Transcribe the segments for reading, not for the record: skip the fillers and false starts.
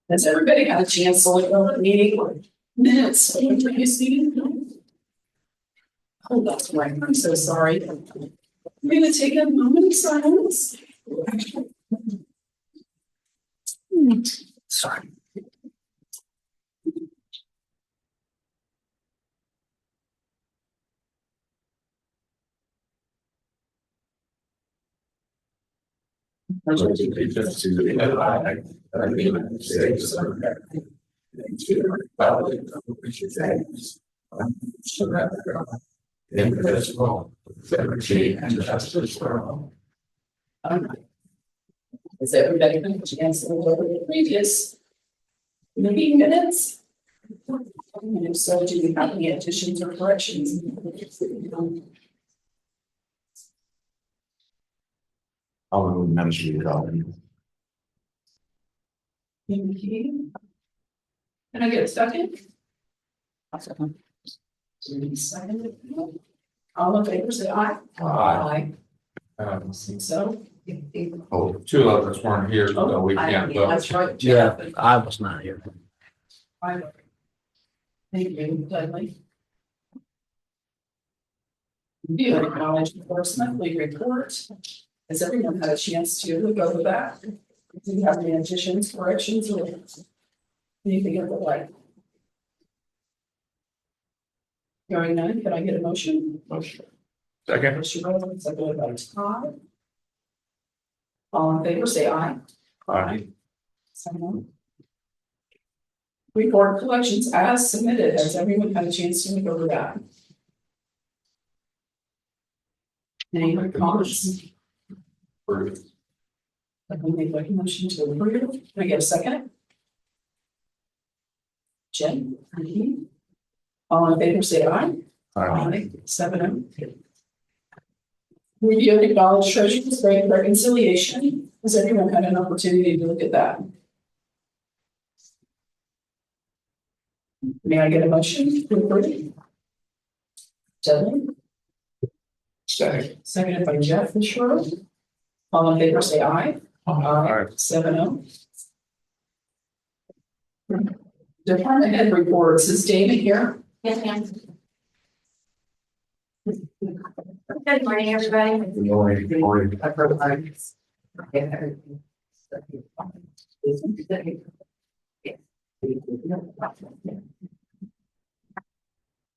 Has everybody got a chance to look over the meeting minutes of the previous meeting? Oh, that's right. I'm so sorry. I'm going to take a moment of silence. Sorry. Indivisible, with liberty and justice for all. Has everybody had a chance to look over the previous meeting minutes? And if so, do we have any additions or corrections? I'll move ministry development. Thank you. Can I get a second? Second. All in favor, say aye. Aye. So. Oh, two of us weren't here, so we can't vote. That's right. Yeah, I was not here. Thank you, Dudley. Do you acknowledge the first monthly report? Has everyone had a chance to look over that? Do you have any additions, corrections, or anything of the like? Hearing none, can I get a motion? Motion. Second. Mr. Rowland, seconded by Todd. All in favor, say aye. Aye. Report collections as submitted. Has everyone had a chance to look over that? Any comments? Let me make a motion to approve. Can I get a second? Jen? All in favor, say aye. Aye. 7-0. Review and acknowledge treasurer's grant reconciliation. Has everyone had an opportunity to look at that? May I get a motion to approve? Dudley? Second. Seconded by Jeff Fisher. All in favor, say aye. Aye. 7-0. Department head reports. Is David here? Yes, ma'am. Good morning, everybody. Good morning. Good morning. I've heard like.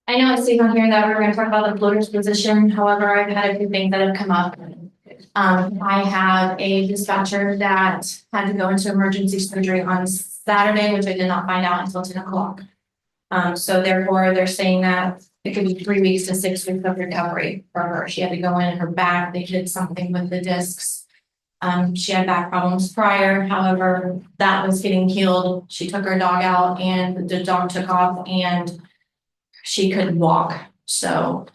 I know it states on here that we're going to talk about the floaters position. However, I've had a few things that have come up. I have a dispatcher that had to go into emergency surgery on Saturday, which I did not find out until 10 o'clock. So therefore, they're saying that it could be 3 weeks to 6 weeks of recovery for her. She had to go in her back. They did something with the discs. She had back problems prior. However, that was getting healed. She took her dog out and the dog took off and she couldn't walk. So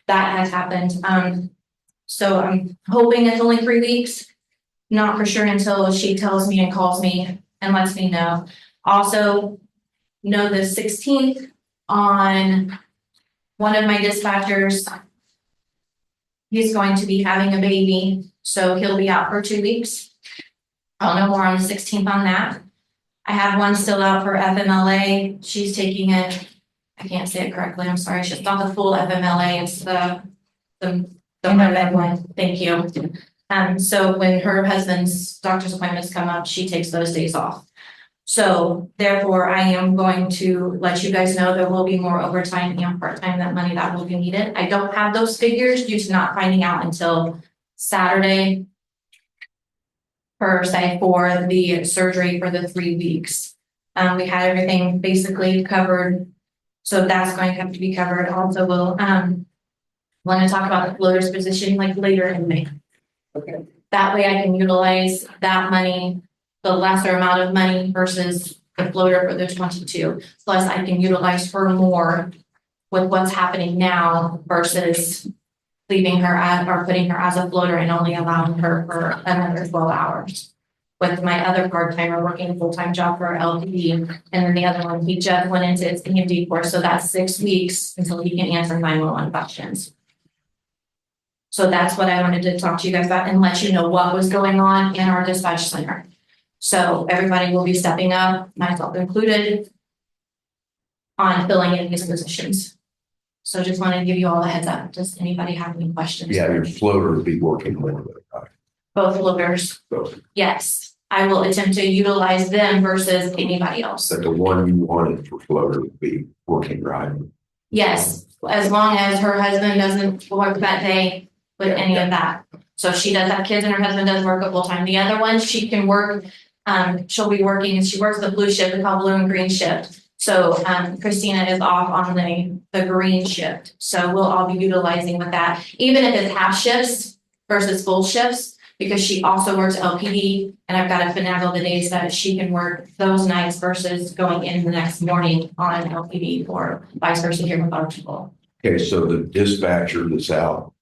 that has happened. So I'm hoping it's only 3 weeks. Not for sure until she tells me and calls me and lets me know. Also, know the 16th on one of my dispatchers, he's going to be having a baby, so he'll be out for 2 weeks. I'll know more on the 16th on that. I have one still out for FMLA. She's taking it, I can't say it correctly, I'm sorry. She's not the full FMLA, it's the med one. Thank you. So when her husband's doctor's appointments come up, she takes those days off. So therefore, I am going to let you guys know there will be more overtime and part-time, that money that will be needed. I don't have those figures due to not finding out until Saturday per se for the surgery for the 3 weeks. We had everything basically covered. So that's going to have to be covered. Also, we'll want to talk about the floaters position like later in May. Okay. That way I can utilize that money, the lesser amount of money versus the floater for the 22. Plus I can utilize her more with what's happening now versus leaving her or putting her as a floater and only allowing her for another 12 hours. With my other part-timer working a full-time job for LPD, and then the other one, he just went into his EMD course, so that's 6 weeks until he can answer 911 questions. So that's what I wanted to talk to you guys about and let you know what was going on in our dispatch center. So everybody will be stepping up, myself included, on filling in these positions. So just wanted to give you all a heads up. Does anybody have any questions? Yeah, your floater would be working more. Both loaders, But yes. I will attempt to utilize them versus anybody else. the one you wanted for floater would be working right. Yes, as long as her husband doesn't work that day with any of that. So if she does have kids and her husband does work a full time. The other one, she can work, she'll be working, she works the blue shift, we call blue and green shift. So Christina is off on the green shift. So we'll all be utilizing with that, even if it's half shifts versus full shifts, because she also works LPD and I've got to finagle the days that she can work those nights versus going in the next morning on LPD or vice versa here with our people. Okay, so the dispatcher that's out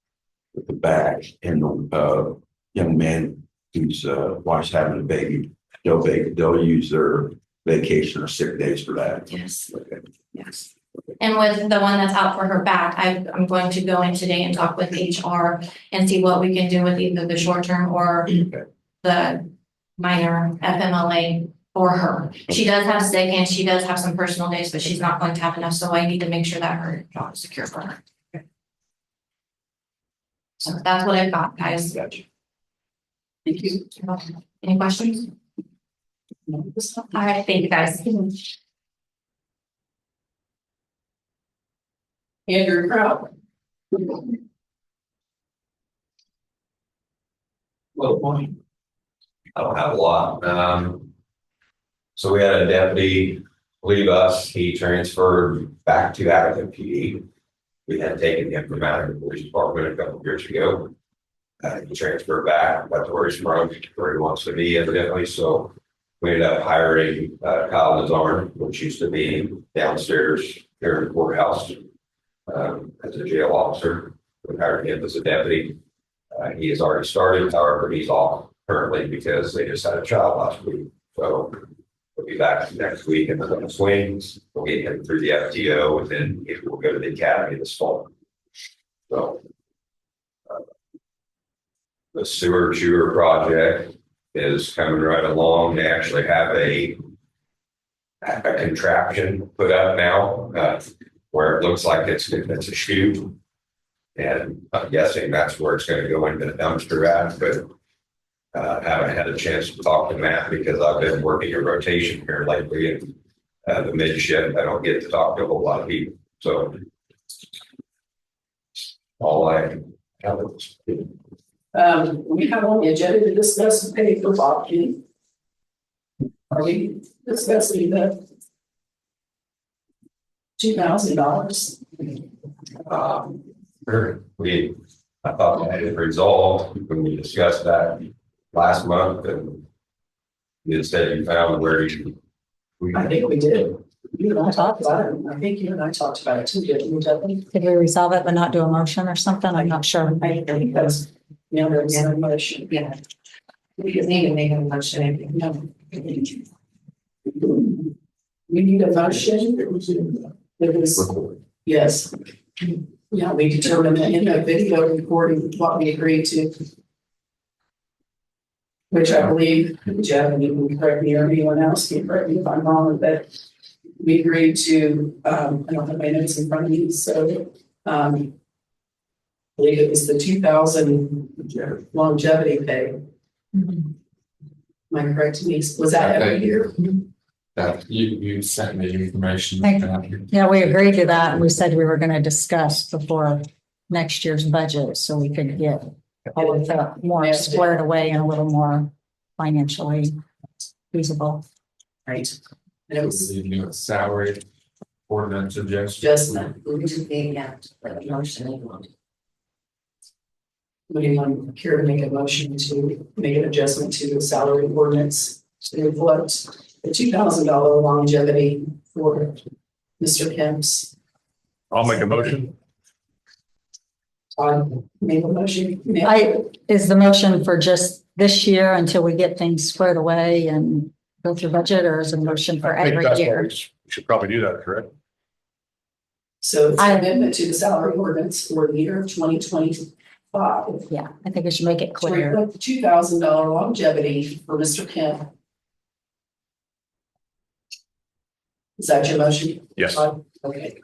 with the bag and the young man whose wife's having a baby, they'll use their vacation or sick days for that. Yes. Okay. Yes. And with the one that's out for her back, I'm going to go in today and talk with HR and see what we can do with either the short term or the minor FMLA for her. She does have sick and she does have some personal days, but she's not going to have enough. So I need to make sure that her job is secure for her. So that's what I've got, guys. Gotcha. Thank you. Any questions? No, this one. All right, thank you, guys. Andrew Crowd. Well, point. I don't have a lot. So we had a deputy leave us. He transferred back to Atherton PD. We had taken him from Atherton Police Department a couple of years ago. He transferred back. That's where he's from, where he wants to be, evidently. So we ended up hiring Kyle Nazarn, which used to be downstairs here in the courthouse as a jail officer. We hired him as a deputy. He has already started, however, he's off currently because they just had a child last week. So we'll be back next week in the swings. We'll get him through the FTO and then he will go to the academy this fall. So the sewer chewer project is coming right along. They actually have a contraption put up now where it looks like it's a chute. And I'm guessing that's where it's going to go into the dumpster at, but haven't had a chance to talk to Matt because I've been working a rotation here lately and the mid shift. I don't get to talk to a whole lot of people. So all I have is We have on the agenda to discuss pay for Bob King. Are we discussing the $2,000? I thought that had resolved when we discussed that last month and you said you found where you. I think we did. You and I talked about it. I think you and I talked about it too, didn't we, Debbie? Did we resolve it but not do a motion or something? I'm not sure. I think that's, there's a motion. Yeah. We didn't even make a motion. No. We need a motion. It was, yes. Yeah, we determined that in the video recording what we agreed to. Which I believe, Jeff, and you can correct me or anyone else can correct me if I'm wrong, but we agreed to, I don't have my notes in front of me, so, I believe it was the 2,000 longevity pay. Am I correct, Denise? Was that every year? That you sent me information. Yeah, we agreed to that. And we said we were going to discuss before next year's budget so we could get all of that more squared away and a little more financially feasible. Right. And it was Salary ordinance adjustment. just would anyone care to make a motion to make an adjustment to the salary ordinance to reflect the $2,000 longevity for Mr. Kemp's? I'll make a motion. Make a motion. Is the motion for just this year until we get things squared away and go through budget, or is it a motion for I think every that's what year? we should probably do that, correct? So it's an amendment to the salary ordinance for the year of 2025. Yeah, I think we should make it To clear. reflect the $2,000 longevity for Mr. Kemp Is that your motion? Yes. Okay.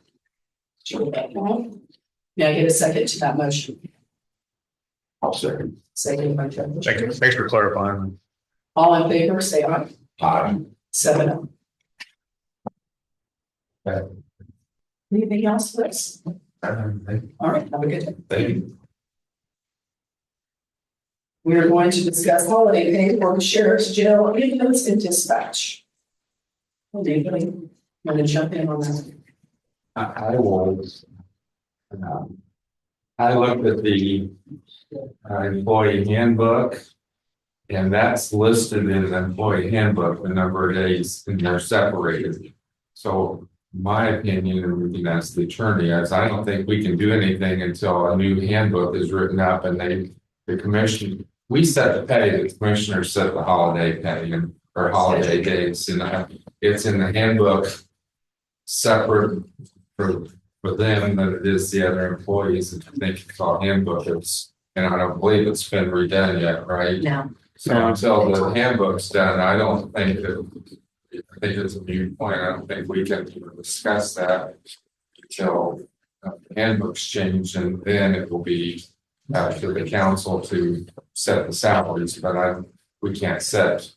May I get a second to that motion? I'll second. Second by Trevor. Thank you. Thanks for clarifying. All in favor, say aye. Aye. 7-0. Okay. Anything else, Chris? All right, have a good day. Thank you. We are going to discuss holiday pay for the sheriff's jail ambulance and dispatch. Anybody want to jump in on that? I will. I looked at the employee handbook. And that's listed in the employee handbook, the number of days, and they're separated. So my opinion, and we can ask the attorney, is I don't think we can do anything until a new handbook is written up and the commission, we set the pay, the commissioners set the holiday pay and, or holiday dates, and it's in the handbook separate for them than it is the other employees. And I think it's all handbook, and I don't believe it's been redone yet, right? No. So until the handbook's done, I don't think that, I think it's a new point, I don't think we can discuss that until the handbook's changed, and then it will be up to the council to set the salaries, but we can't set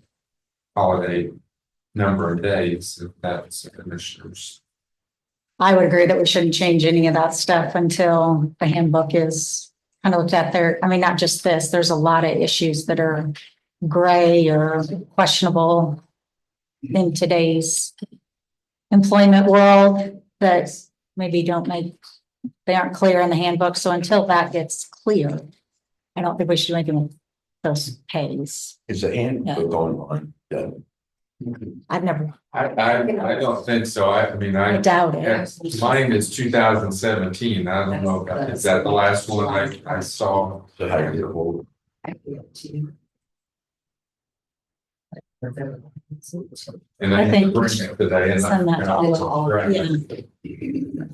holiday number of days if that's the commissioners. I would agree that we shouldn't change any of that stuff until the handbook is kind of looked at there. I mean, not just this, there's a lot of issues that are gray or questionable in today's employment world that maybe they aren't clear in the handbook. So until that gets clear, I don't think we should do anything with those pays. Is the handbook online? Yeah. I've never, I don't think so, I mean, I doubt it. mine is 2017, I don't know, is that the last one I saw? So how do you get a hold And I I think think bring it today. And send that to all of Right. Yeah.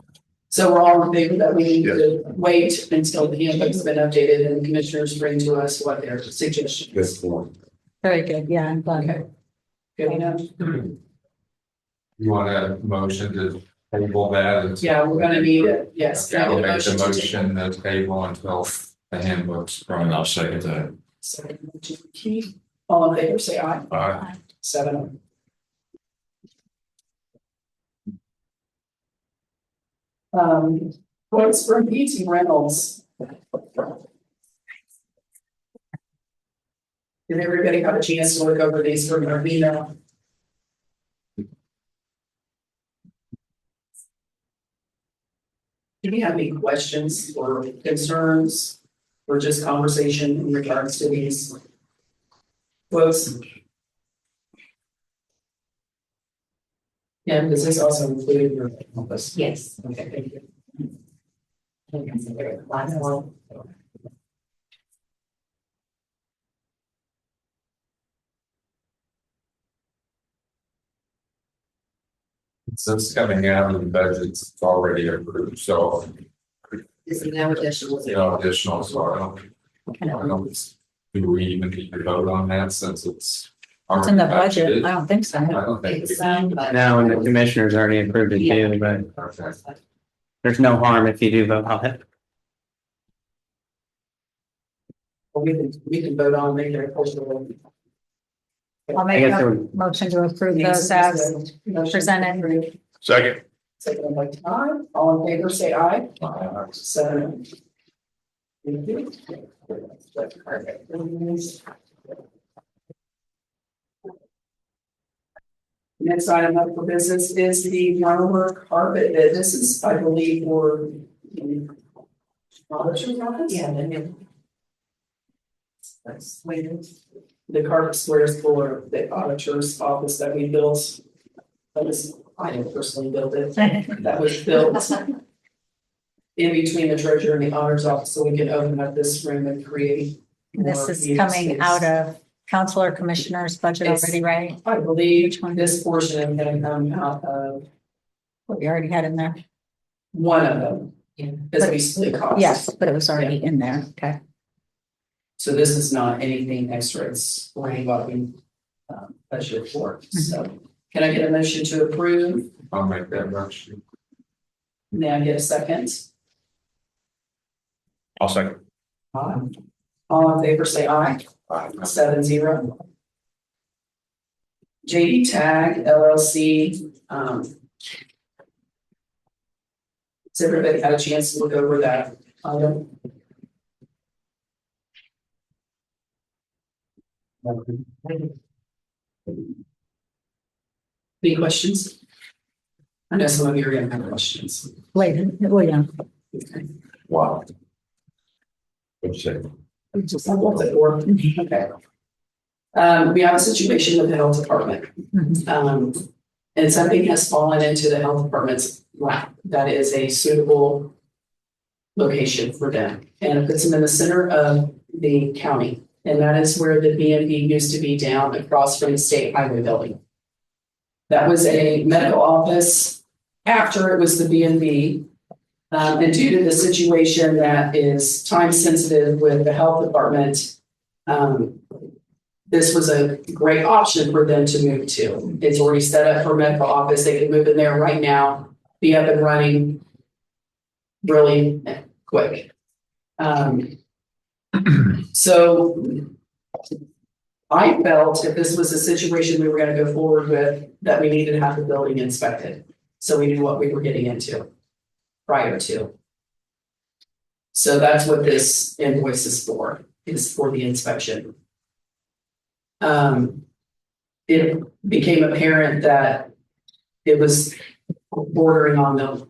So we're all in favor that we need to wait until the handbook's been updated and the commissioners bring to us what their Good suggestions. point. Very good. Yeah, I'm glad. Okay. Good enough. You want a motion to table that? And- Yeah, we're gonna need it. Yes. Okay, I'll Can I make get a the motion to motion to table until the handbook's from. I'll second that. Keith, all in favor, say aye. Aye. 7-0. Quotes from PT Reynolds. Did everybody have a chance to look over these from our email? Do you have any questions or concerns or just conversation in regards to these quotes? Yeah, does this also include your office? Yes. Okay, thank you. Last one. So it's coming out of the budget, it's already approved, so, Is there no additional? additional, so I don't, do we even need to vote on that since it's. It's in the already budget. budgeted? I don't think so. I don't think. It's but. No, and the commissioners already approved it too, but Okay. there's no harm if you do vote on it. We can vote on later, of course. I'll I make guess there a would, motion to approve those as presented. Second. Second by Todd, all in favor, say aye. 7. Thank you. Next item up for business is the Marler carpet bid. This is, I believe, for the auditor's office. Yeah, then you. That's waited. The carpet squares for the auditor's office that we built. I didn't personally build it. That was built in between the treasurer and the auditor's office, so we can open up this room and create. This more is meeting coming space. out of council or commissioner's budget It's- already, right? I believe Which one? this portion is gonna come out of What we already had in there. one of them. Yeah. Because we split costs. Yes, but it was already in there. Okay. So this is not anything extra, it's only what we budgeted for, so. Can I get a motion to approve? I'll make that motion. May I get a second? I'll second. Aye. All in favor, say aye. 7-0. JD Tag LLC, has everybody had a chance to look over that item? Any questions? I know some of you are gonna have questions. Later, well, yeah. Wow. What's that? Okay. We have a situation with the health department. And something has fallen into the health department's lap that is a suitable location for them. And it puts them in the center of the county. And that is where the BMV used to be, down across from the state highway building. That was a medical office after it was the BMV. And due to the situation that is time sensitive with the health department, this was a great option for them to move to. It's already set up for medical office. They can move in there right now, be up and running really quick. So I felt if this was a situation we were going to go forward with, that we needed to have the building inspected. So we knew what we were getting into prior to. So that's what this invoice is for the inspection. It became apparent that it was bordering on the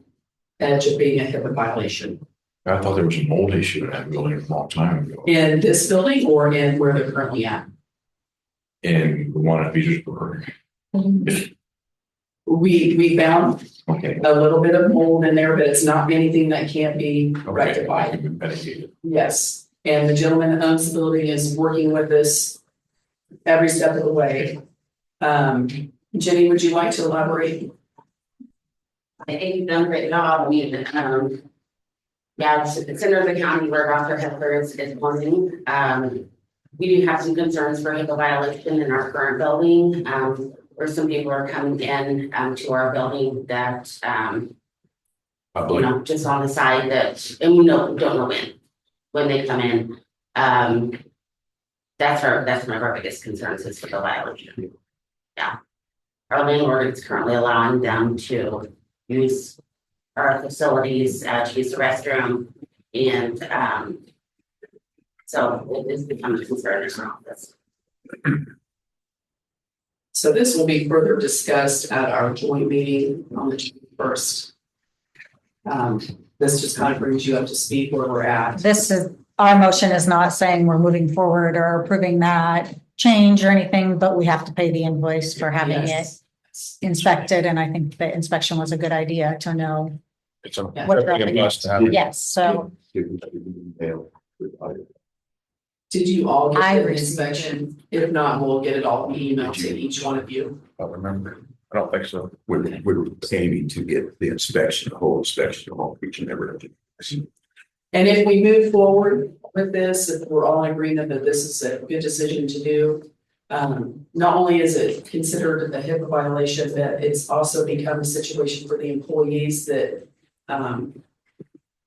edge of being a HIPAA violation. I thought there was a mold issue in that building a long time ago. In this building or in where they're currently at? And the one at Petersburg. We found Okay. a little bit of mold in there, but it's not anything that can't be rectified. Mitigated. Yes, and the gentleman that owns the building is working with us every step of the way. Jenny, would you like to elaborate? I think you've done a great job. I mean, yeah, it's the center of the county where Dr. Hepler is plumbing. We do have some concerns for HIPAA violation in our current building, where some people are coming in, to our building that, you know, just on the side that, and we don't know when they come in. That's one of our biggest concerns is for the violation. Yeah. Our landlord is currently allowing them to use our facilities, to use the restroom, and so it has become a concern in our office. So this will be further discussed at our joint meeting on the 1st. This just kind of brings you up to speed where we're at. This is, our motion is not saying we're moving forward or approving that change or anything, but we have to pay the invoice for having it Yes. inspected. And I think the inspection was a good idea to know. It's a Yeah. definitely a must have. Yes, so Did you all I get the received inspection? If not, we'll get it all emailed to each one of you. I don't remember. I don't think so. We're aiming to get the inspection, the whole inspection, of all each and everything. And if we move forward with this, if we're all in agreement that this is a good decision to do, not only is it considered a HIPAA violation, but it's also become a situation for the employees that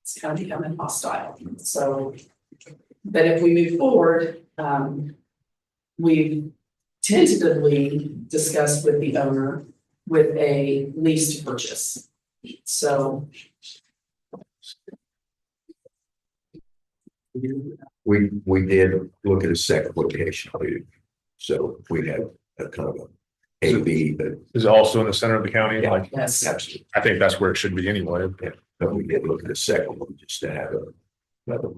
it's kind of becoming hostile. So, but if we move forward, we've tentatively discussed with the owner with a lease to purchase. So We did look at a second location, so we had a kind of a B, but Is it also in the center of the county? Yeah. Like, yes. absolutely, I think that's where it should be anyway. but we did look at a second one just to have another.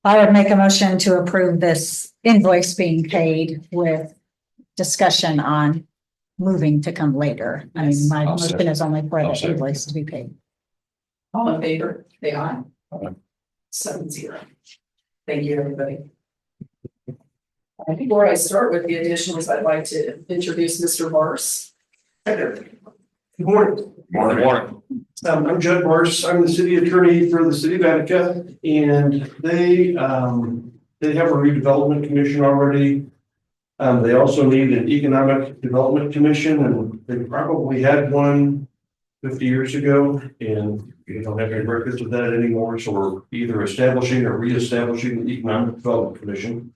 I would make a motion to approve this invoice being paid with discussion on moving to come later. I mean, my I'll motion second. is only for I'll the second. invoice to be paid. All in favor, say aye. Aye. 7-0. Thank you, everybody. Before I start with the additionals, I'd like to introduce Mr. Morse. Good morning. Morning. I'm Judd Marsh. I'm the city attorney for the city of Attica, and they have a redevelopment commission already. They also need an economic development commission, and they probably had one 50 years ago, and you don't have any records of that anymore, so we're either establishing or reestablishing the Economic Development Commission.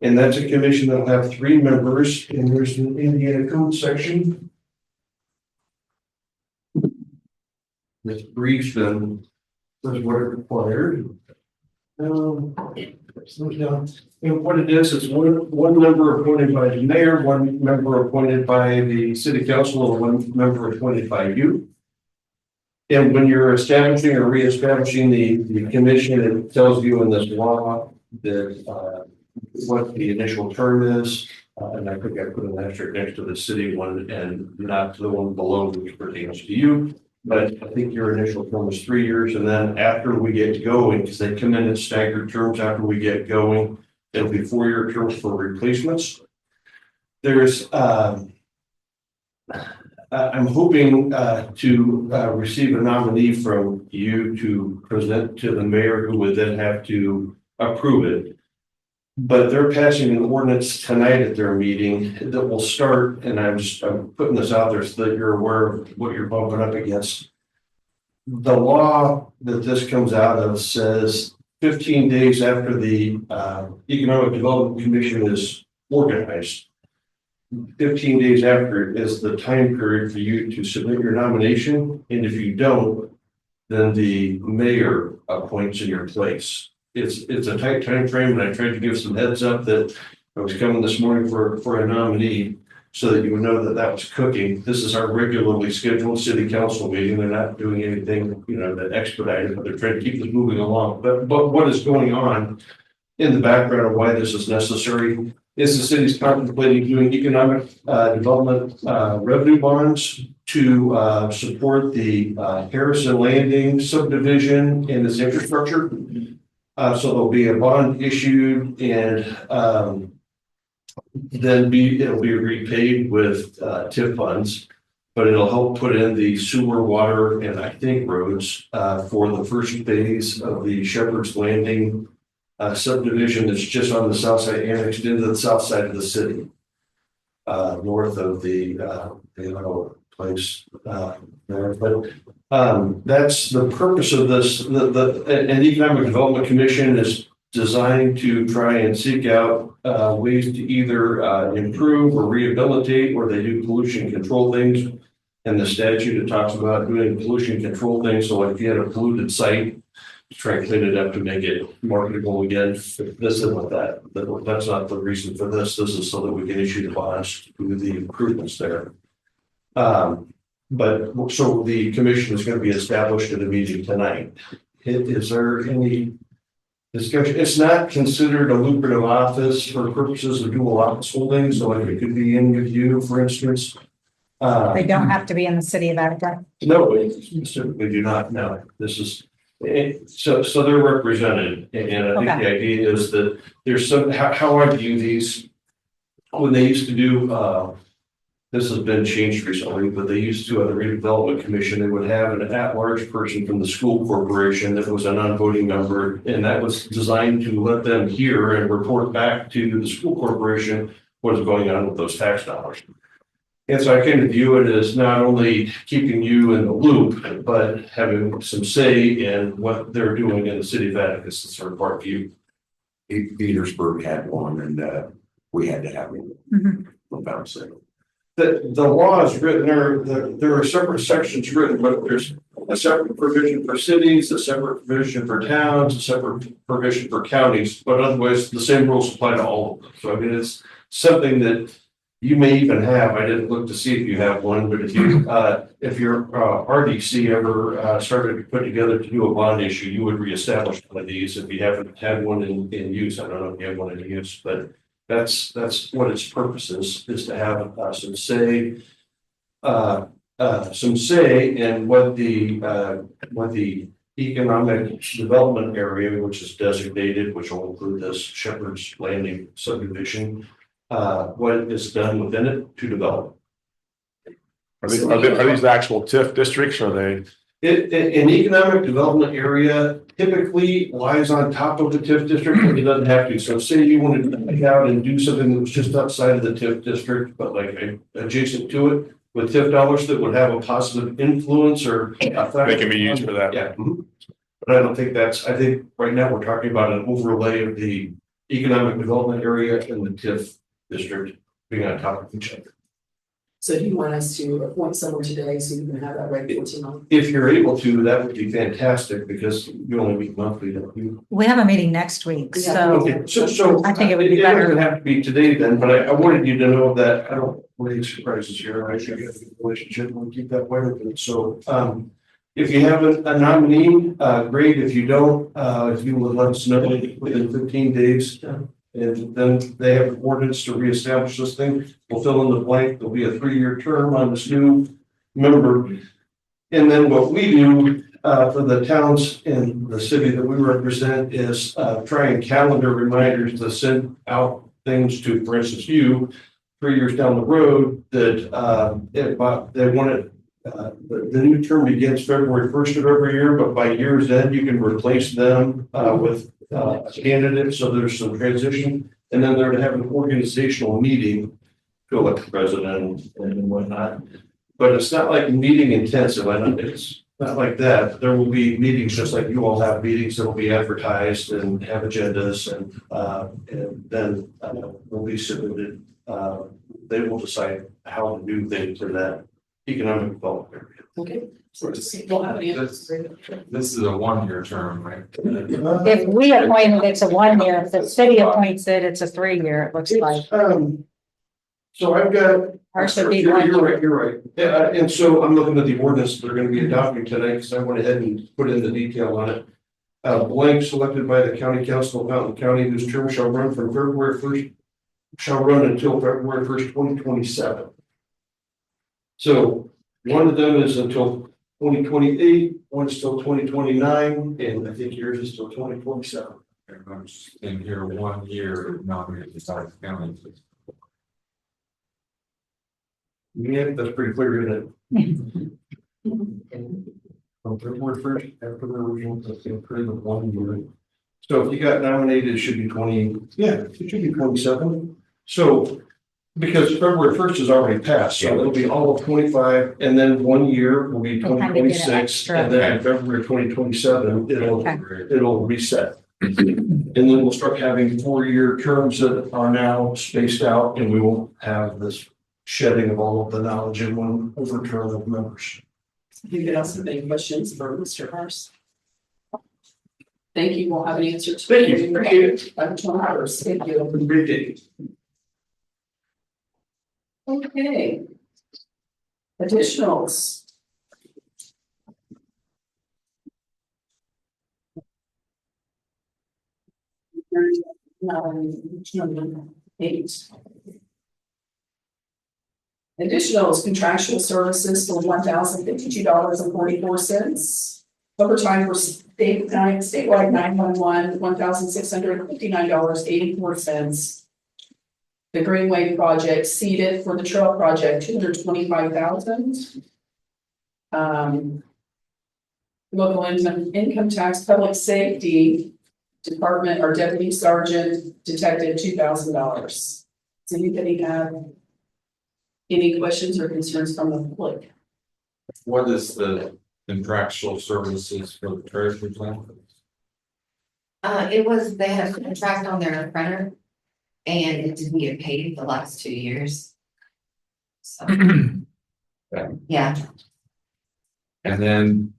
And that's a commission that'll have 3 members, and there's an Indiana Code section. This brief then says what it required. And what it is one member appointed by the mayor, 1 member appointed by the city council, and 1 member appointed by you. And when you're establishing or reestablishing the commission, it tells you in this law that what the initial term is. And I think I put an asterisk next to the city one and not to the one below, which pertains to you. But I think your initial term was 3 years, and then after we get going, because they come in staggered terms after we get going, it'll be 4-year terms for replacements. There's I'm hoping to receive a nominee from you to present to the mayor, who would then have to approve it. But they're passing an ordinance tonight at their meeting that will start, and I'm putting this out there so that you're aware of what you're bumping up against. The law that this comes out of says 15 days after the Economic Development Commission is organized, 15 days after is the time period for you to submit your nomination. And if you don't, then the mayor appoints in your place. It's a tight time frame, and I tried to give some heads up that I was coming this morning for a nominee so that you would know that that was cooking. This is our regularly scheduled city council meeting. They're not doing anything, that expedited, but they're trying to keep this moving along. But what is going on in the background of why this is necessary is the city's contemplating doing economic development revenue bonds to support the Harrison Landing subdivision and its infrastructure. So there'll be a bond issued, and then it'll be repaid with TIF funds, but it'll help put in the sewer, water, and I think roads for the first phase of the Shepherd's Landing subdivision that's just on the south side, annexed into the south side of the city, north of the place there. But that's the purpose of this. An Economic Development Commission is designed to try and seek out ways to either improve or rehabilitate, or they do pollution control things. And the statute, it talks about doing pollution control things. So if you had a polluted site, try and clean it up to make it marketable again. This isn't that. That's not the reason for this. This is so that we can issue the bonds to do the improvements there. But so the commission is going to be established at a meeting tonight. Is there any discussion? It's not considered a lucrative office for purposes of dual office holding. So it could be any of you, for instance. They don't have to be in the city of Attica. No, we specifically do not. No, this is. So they're represented, and I think the idea is that there's some, how I view these, when they used to do, this has been changed recently, but they used to, at the redevelopment commission, they would have an at-large person from the school corporation that was a non-voting member, and that was designed to let them hear and report back to the school corporation what is going on with those tax dollars. And so I kind of view it as not only keeping you in the loop, but having some say in what they're doing in the city of Attica. It's sort of our view. Petersburg had one, and we had to have one. About saying The law is written there are separate sections written, but there's a separate provision for cities, a separate provision for towns, a separate provision for counties, but otherwise the same rules apply to all of them. So I mean, it's something that you may even have. I didn't look to see if you have one, but if your RDC ever started to put together to do a bond issue, you would reestablish one of these if you haven't had one in use. I don't know if you have one in use, but that's what its purpose is to have some say in what the economic development area, which is designated, which will include this Shepherd's Landing subdivision, what is done within it to develop. Are these actual TIF districts, or are they An economic development area typically lies on top of the TIF district, but it doesn't have to. So say you wanted to take out and do something that was just outside of the TIF district, but like adjacent to it with TIF dollars that would have a positive influence or effect. They can be used for that. Yeah. Mhm. But I don't think I think right now we're talking about an overlay of the economic development area and the TIF district being on top of each other. So do you want us to appoint someone today so you can have that ready for tonight? If you're able to, that would be fantastic because you only meet monthly, don't you? We have a meeting next week, so Okay, so. I think it would be doesn't better. have to be today then, but I wanted you to know that I don't raise surprises here. I should have a good relationship and keep that way with it. So, if you have a nominee, great. If you don't, if you would let us know within 15 days. And then they have an ordinance to reestablish this thing. We'll fill in the blank. There'll be a 3-year term on this new member. And then what we do for the towns in the city that we represent is try and calendar reminders to send out things to, for instance, you 3 years down the road that they want it. The new term begins February 1st of every year, but by year's end, you can replace them with a candidate. So there's some transition, and then they're to have an organizational meeting to elect the president and whatnot. But it's not like meeting intensive. I know it's not like that. There will be meetings just like you all have meetings that will be advertised and have agendas, and then will be submitted. They will decide how to do things in that economic development area. Okay. So we'll have an answer. This is a 1-year term, right? If we appoint it, it's a 1-year. If the city appoints it, it's a 3-year, it looks like. So I've got. Ours should be You're 1 year. right, you're right. Yeah, and so I'm looking at the ordinance they're gonna be adopting today, because I went ahead and put in the detail on it. Blank selected by the county council of Mountain County, whose term shall run from February 1st, shall run until February 1st, 2027. So one of them is until 2028, one's till 2029, and I think yours is till 2027. I'm in here 1 year, nominated to South County. Yeah, that's pretty clear, isn't it? From February 1st, after the original, that's the period of 1 year. So if you got nominated, it should be 20, yeah, it should be 27. So, because February 1st is already passed, so it'll be all of 25, and then 1 year will be We'll kind of get an 2026, extra. and then in February 2027, it'll reset. And then we'll start having 4-year terms that are now spaced out, and we won't have this shedding of all of the knowledge in one overturn of members. Anybody else have any questions for Mr. Hurst? Thank you. We'll have an answer. Thank you. Appreciate it. Dr. Hurst, thank you. Great day. Okay. Additionals. Eight. Additionals contractual services for $1,052.44. Overtime for statewide 911, $1,659.84. The Greenway project seeded for the trail project, $225,000. Local income tax, public safety department or deputy sergeant detective, $2,000. Does anybody have any questions or concerns from the public? What is the contractual services for the treasury plan? They had a contract on their printer and it didn't get paid the last 2 years. So, yeah, And then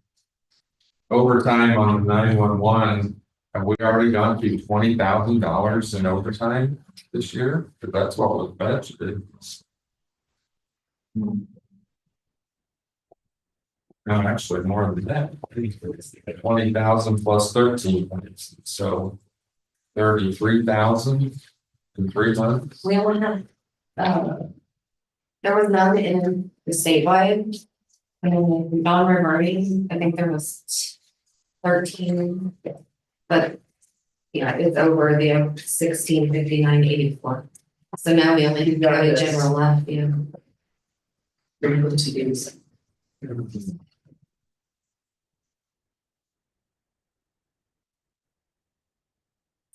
overtime on 911, have we already gone through $20,000 in overtime this year? Because that's what was budgeted. No, actually more than that. 20,000 plus 13, so 33,000 in 3 months. we only have, there was none in the statewide. And non-reverting, I think there was 13, but yeah, it's over the 1659.84. So now we only have county general left, you know. Able to use.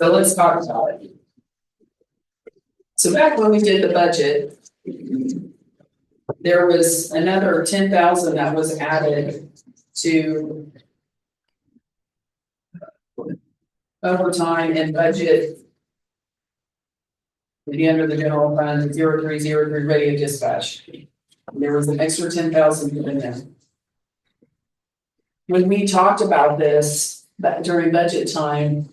So let's talk about it. So back when we did the budget, there was another 10,000 that was added to overtime and budget to be under the general fund 0303 radio dispatch. There was an extra 10,000 in there. When we talked about this during budget time,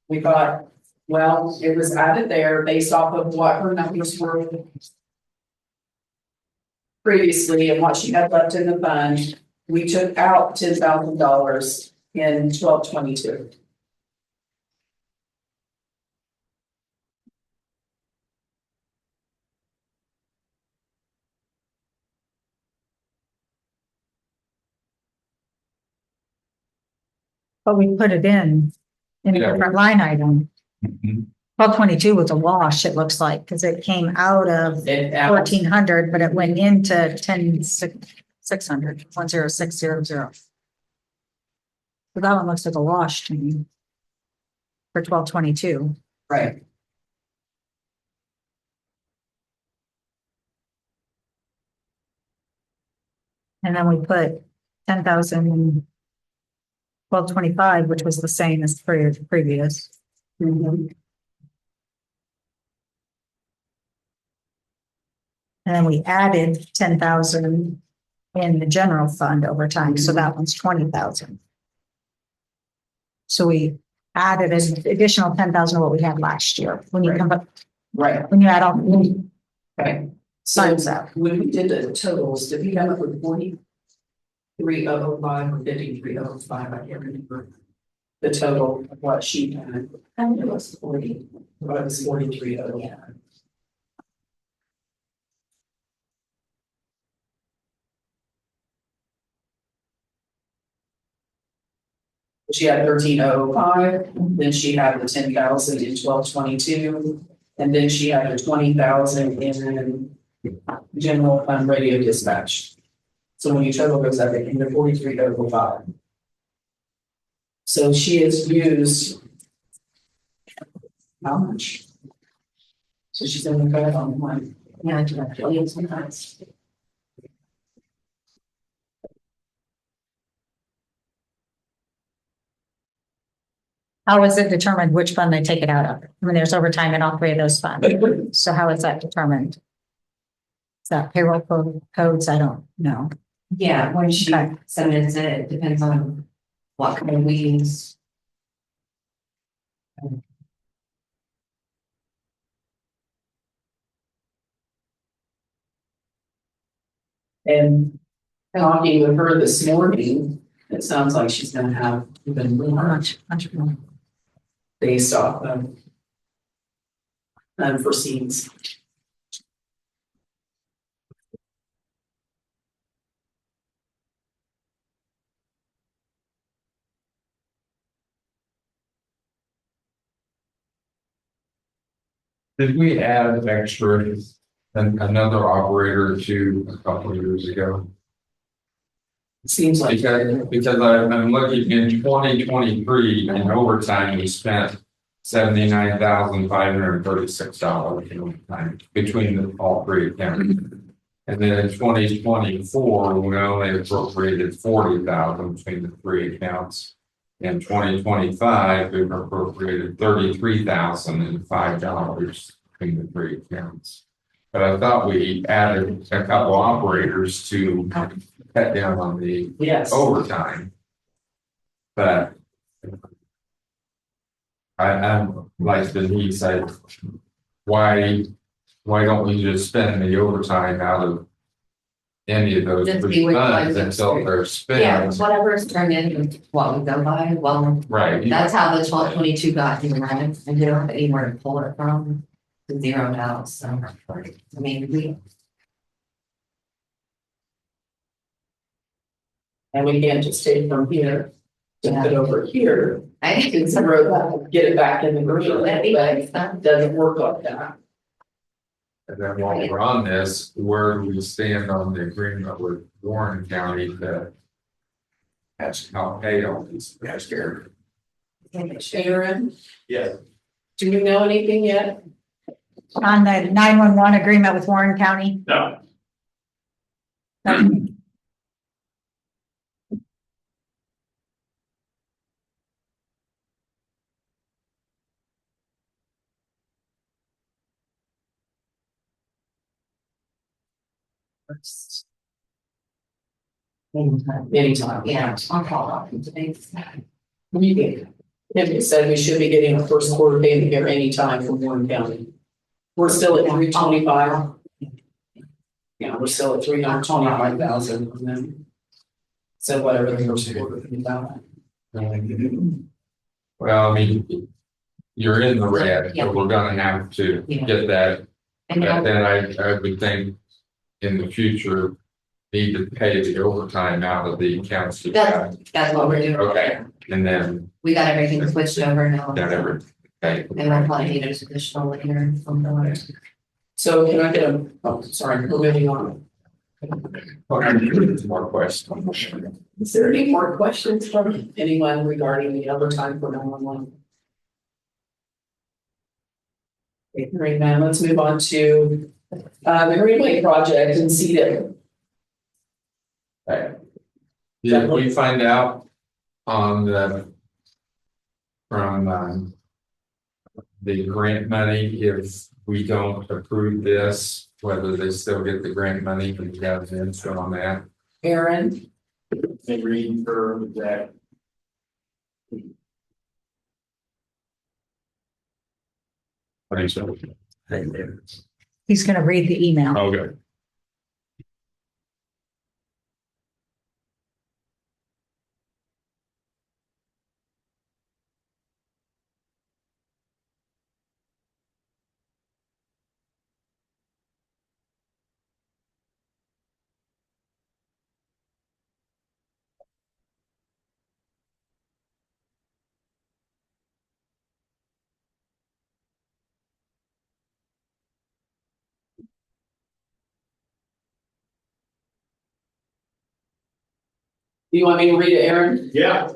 we thought, well, it was added there based off of what her numbers were previously and what she had left in the fund. We took out $10,000 in 1222. But we put it in a Yeah. different line item. Mhm. 1222 was a wash, it looks like, because it came out of It 1400, but it went into 600, 10600. So that one looks like a wash to me. For 1222. right. And then we put 10,000 in 1225, which was the same as previous. Mhm. And then we added 10,000 in the general fund over time, so that one's 20,000. So we added an additional 10,000 of what we had last year. When you come up, Right, when you add all, okay. So Signs up. when we did the totals, did we come up with 43,005 or 53,005? I can't remember. The total of what she had. I think it was 40, but it was 43,005. She had 13,005, then she had the 10,000 in 1222, and then she had the 20,000 in general fund radio dispatch. So when you total those up, it came to 43,005. So she has used how much? So she's only got on one. Yeah, I do that. Sometimes. how is it determined which fund they take it out of? I mean, there's overtime in all three of those funds. So how is that determined? Is that payroll codes? I don't know. Yeah, when she Okay. submits it, it depends on what kind of we use. And talking with her this morning, it sounds like she's gonna have even How more much more? based off of unforeseens. Did we add extra another operator to a couple of years ago? Seems like. Because I'm looking in 2023 in overtime, we spent $79,536 in overtime between all three accounts. And then in 2024, we only appropriated 40,000 between the three accounts. In 2025, we appropriated $33,005 between the three accounts. But I thought we added a couple operators to cut down on the Yes. overtime. But I'm like Denise said, why don't we just spend the overtime out of any of those Just three see which funds ones until are- they're Yeah, spent? whatever's turned in, what we go by, well, Right. that's how the 1222 got here, right? And they don't have anywhere to pull it from, it's zeroed out, so. I mean, we, And we can't just take from here, dump it over here, I think and zero that, get it back in the green, That'd be nice, but huh? it doesn't work like that. And then while we're on this, where do we stand on the agreement with Warren County to ask how pay all these? Ask Eric. Aaron, Yes. do you know anything yet? On the 911 agreement with Warren County. No. Anytime. Yeah, I'll call up today. You can. It said we should be getting a first quarter payment here anytime from Warren County. We're still at 325. Yeah, we're still at 325,000 from them. So whatever the first quarter is about. Well, I mean, you're in the red, so we're gonna have to get that. And But now, then I would think in the future, need to pay the overtime out of the accounts. you got. that's what we're doing. Okay, and then We got everything switched over now. that every, okay. And we're probably need additional later from the water. So can I get a, oh, sorry, we're moving on. More questions. Is there any more questions from anyone regarding the overtime for 911? Okay, hearing none, let's move on to the Greenway project in CEDA. Did we find out on the, from the grant money, if we don't approve this, whether they still get the grant money, and you have the info on that? Aaron, And reading for that. What do you say? He's gonna read the email. Okay. do you want me to read it, Aaron? Yeah.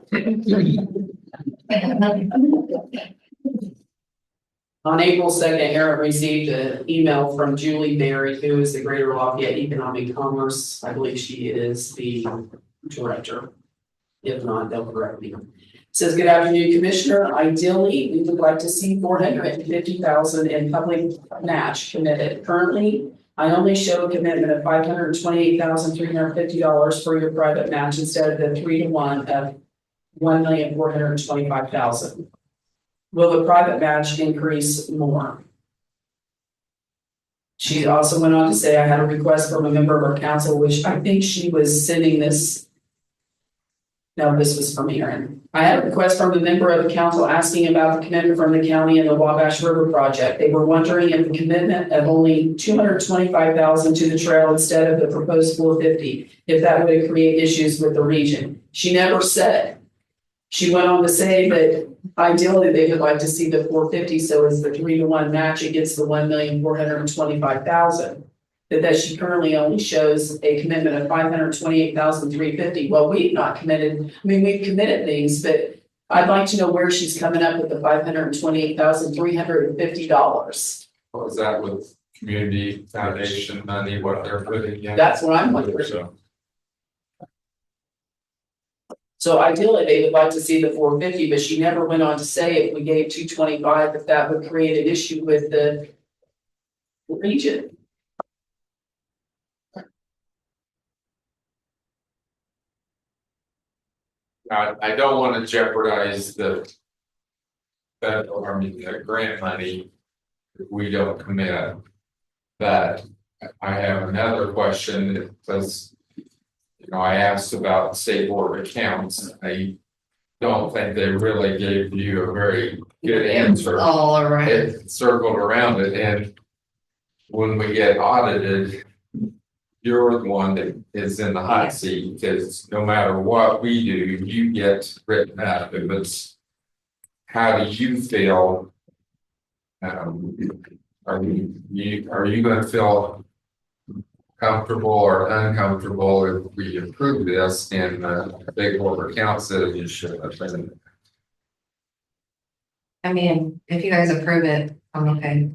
On April 2nd, Aaron received an email from Julie Berry, who is the Greater Lafayette Economic Commerce. I believe she is the director. If not, they'll correct me. Says, good afternoon, Commissioner. Ideally, we would like to see 450,000 in public match committed. Currently, I only show a commitment of $528,350 for your private match instead of the 3-to-1 of $1,425,000. Will the private match increase more? She also went on to say, I had a request from a member of our council, which I think she was sending this. No, this was from Aaron. I had a request from a member of the council asking about the commitment from the county and the Wabash River project. They were wondering if the commitment of only $225,000 to the trail instead of the proposed $450, if that would create issues with the region. She never said. She went on to say that ideally they would like to see the $450, so as the 3-to-1 match against the $1,425,000. That she currently only shows a commitment of $528,350. Well, we've not committed, I mean, we've committed things, but I'd like to know where she's coming up with the $528,350. Was that with community foundation money, what they're putting in? That's what I'm wondering. So, So ideally, they would like to see the 450, but she never went on to say if we gave 225, if that would create an issue with the region. I don't want to jeopardize the federal, the grant money if we don't commit. But I have another question because, I asked about state board of accounts. I don't think they really gave you a very good answer. All right. It circled around it, and when we get audited, you're the one that is in the hot seat, because no matter what we do, you get written up. If it's, how do you feel? Are you going to feel comfortable or uncomfortable if we approve this in big corporate accounts that you should have been? I mean, if you guys approve it, I'm okay.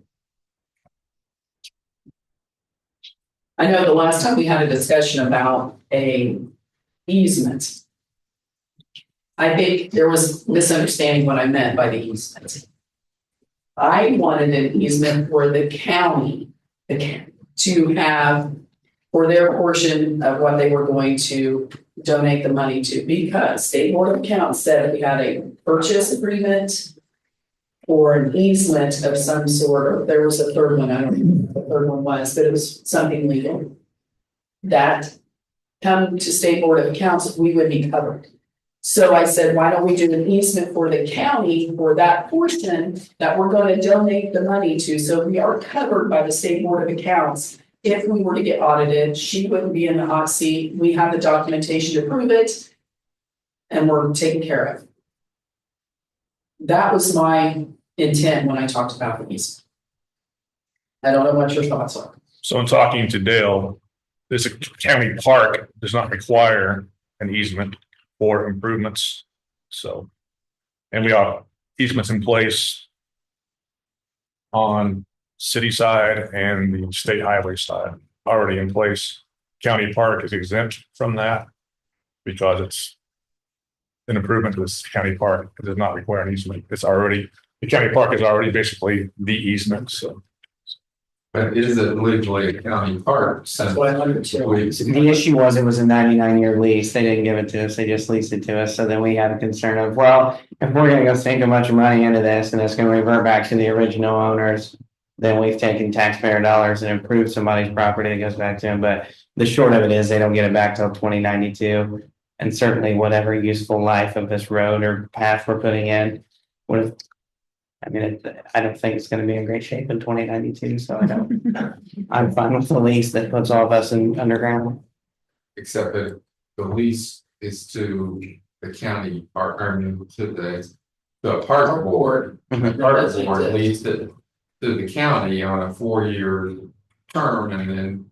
I know the last time we had a discussion about a easement. I think there was misunderstanding what I meant by the easement. I wanted an easement for the county, to have for their portion of what they were going to donate the money to, because State Board of Accounts said we had a purchase agreement or an easement of some sort, or there was a third one, I don't know what the third one was, but it was something legal. That come to State Board of Accounts, we would be covered. So I said, why don't we do an easement for the county for that portion that we're going to donate the money to? So we are covered by the State Board of Accounts. If we were to get audited, she wouldn't be in the hot seat. We have the documentation to prove it. And we're taken care of. That was my intent when I talked about the easement. I don't know what your thoughts are. So in talking to Dale, this county park does not require an easement for improvements. So, and we have easements in place on city side and the state highway side already in place. County park is exempt from that because it's an improvement to this county park. It does not require an easement. It's already, the county park is already basically the easement, so. But is it legally a county park? That's what I wondered too. The issue was it was a 99-year lease. They didn't give it to us. They just leased it to us. So then we had a concern of, well, if we're gonna go sink a bunch of money into this and it's gonna revert back to the original owners, then we've taken taxpayer dollars and improved somebody's property that goes back to them. But the short of it is they don't get it back till 2092. And certainly whatever useful life of this road or path we're putting in would have, I mean, I don't think it's gonna be in great shape in 2092, so I'm fine with the lease that puts all of us in underground. Except that the lease is to the county park, or to the park board. The park board leased it to the county on a 4-year term, and then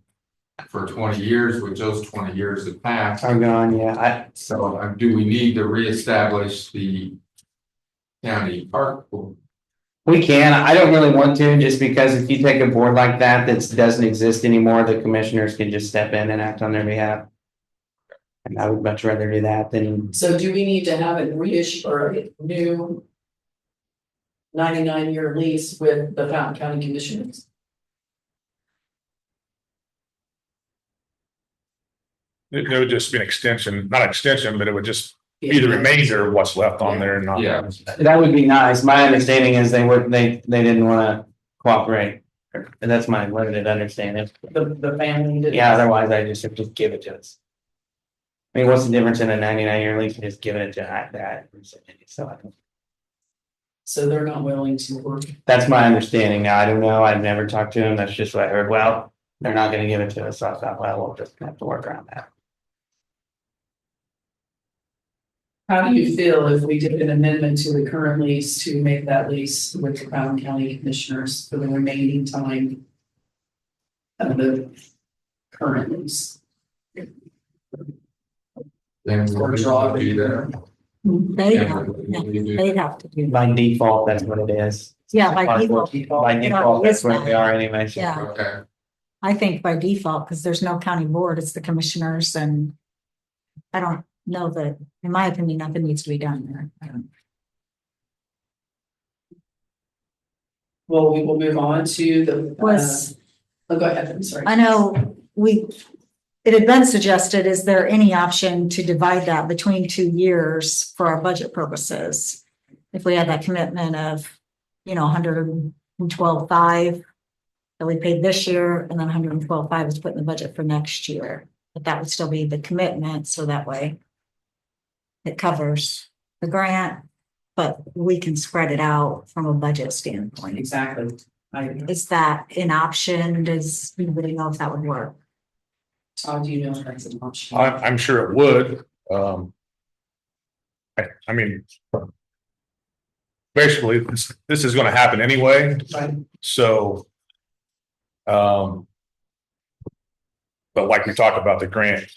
for 20 years, which those 20 years have passed. I'm gone, yeah. So do we need to reestablish the county park board? We can. I don't really want to, just because if you take a board like that doesn't exist anymore, the commissioners can just step in and act on their behalf. And I would much rather do that than, So do we need to have a reissue or a new 99-year lease with the Fountain County Commissioners? It would just be an extension, not extension, but it would just be the remainder of what's left on there and not. Yeah. that would be nice. My understanding is they didn't want to cooperate. That's my limited understanding. The family did. Yeah, otherwise I just give it to us. I mean, what's the difference in a 99-year lease and just giving it to that? So they're not willing to work. That's my understanding. Now, I don't know. I've never talked to them. That's just what I heard. Well, they're not going to give it to us. So I thought, well, we'll just have to work around that. How do you feel if we did an amendment to the current lease to make that lease with the Fountain County Commissioners for the remaining time of the current lease? Then we'll be there. They'd have to do that. By default, that's what it is. Yeah, by default. By default, that's where they are anyway. So. Yeah, Okay. I think by default, because there's no county board, it's the commissioners, and I don't know that, in my opinion, nothing needs to be done there. Well, we will move on to the. Was- Oh, go ahead, I'm sorry. I know it had been suggested, is there any option to divide that between 2 years for our budget purposes? If we had that commitment of, 112.5 that we paid this year, and then 112.5 is put in the budget for next year. But that would still be the commitment, so that way it covers the grant, but we can spread it out from a budget standpoint. Exactly. Is that an option? Does anybody know if that would work? Todd, do you know if that's an option? I'm sure it would. I mean, basically, this is going to happen anyway. Right. So, but like we talked about the grant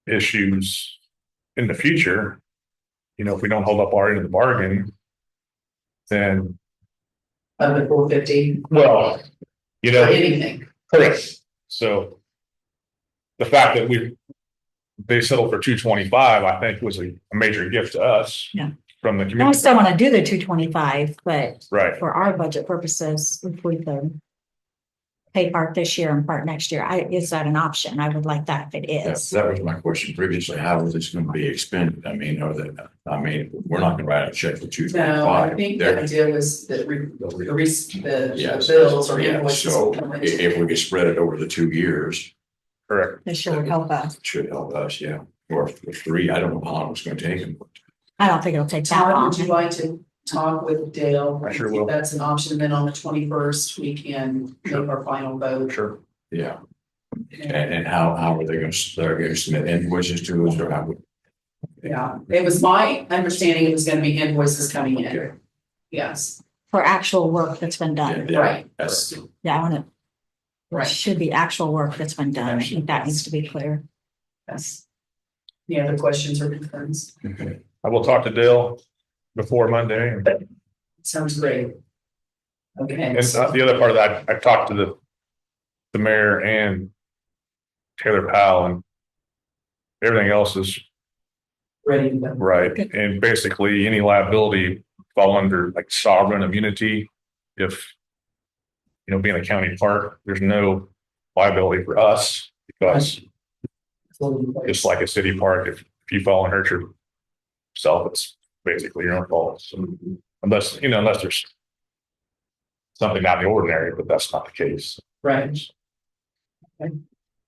issues in the future, if we don't hold up our end of the bargain, then, Of the 450 well, you or know, anything. correct. So the fact that they settled for 225, I think was a major gift to us. Yeah. From the I community, still want to do the 225, but right? for our budget purposes, if we could pay part this year and part next year, is that an option? I would like that if it is. That was my question previously. How is this gonna be expended? I mean, we're not gonna write a check for two No, I twenty-five. think the idea was that the Yes. bills or Yeah, invoices. so will come in. if we could spread it over the 2 years, Correct. This sure would help us. it should help us, yeah. Or for 3, I don't know how long it's gonna take them. I don't think it'll take that Todd, long. would you like to talk with Dale? I sure will. That's an option. Then on the 21st, we can make our final vote. Sure. Yeah. And how are they they're gonna submit invoices to us or how would? Yeah, it was my understanding it was gonna be invoices coming in. Yes, For actual work that's been done. Yeah, right. That's, Yeah, I want to. Right. Should be actual work that's been done. I think that needs to be clear. Yes. Any other questions or concerns? okay. I will talk to Dale before Monday. And Sounds great. Okay. the other part of that, I've talked to the mayor and Taylor Powell, and everything else is Ready to go. right. And basically any liability fall under like sovereign immunity. If, being a county park, there's no liability for us because just like a city park, if you fall and hurt yourself, it's basically your own fault. So unless there's something out of the ordinary, but that's not the case. Right. Okay.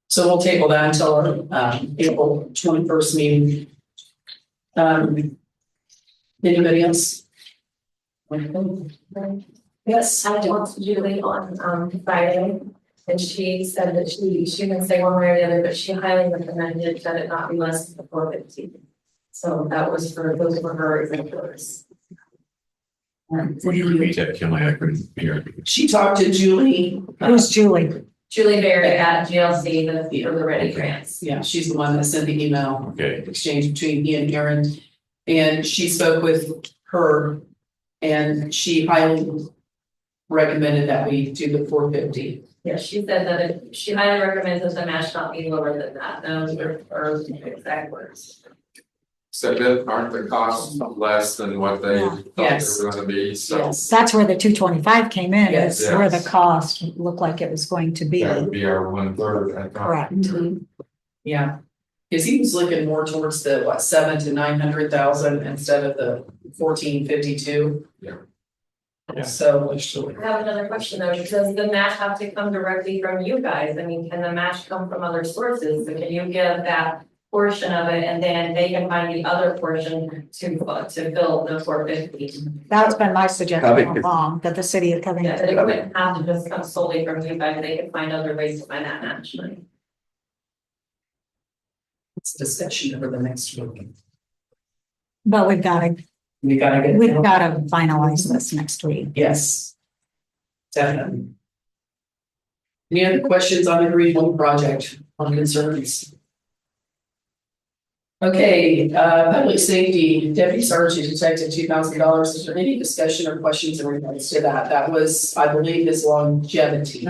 So we'll table that until our April 21st meeting. Anybody else? Yes, I talked to Julie on Friday, and she said that she didn't say one way or the other, but she highly recommended that it not be less than 450. So those were her exemplars. Would you repeat that, Kelly? I couldn't hear. She talked to Julie. Who's Julie? Julie Barrett at GLC, for the Ready Grants. Yeah, she's the one that sent the email Okay, exchange between me and Aaron. And she spoke with her and she highly recommended that we do the 450. Yeah, she said that she highly recommends that the match not be lower than that. Those are her exact words. So that aren't the costs less than what they Yeah. thought Yes. they were gonna be, so. Yes. That's where the 225 came in, Yes. is where the cost looked like it was going to be. That would be our 1/3, I thought. Correct. Yeah. Cause he was looking more towards the 7 to 900,000 instead of the 1452. Yeah. Yeah. So I have another question though, does the match have to come directly from you guys? I mean, can the match come from other sources? So can you give that portion of it and then they can find the other portion to build the 450? That's been my suggestion all along, that the city of Yeah, that it Covington. wouldn't have to just come solely from you guys, they can find other ways to find that match money. it's a discussion over the next week. But we've got to We gotta get. finalize this next week. Yes. Definitely. Any other questions on the Green Home project on concerns? Okay, public safety, deputy sergeant detective $2,000. Is there any discussion or questions in regards to that? That was, I believe, his longevity.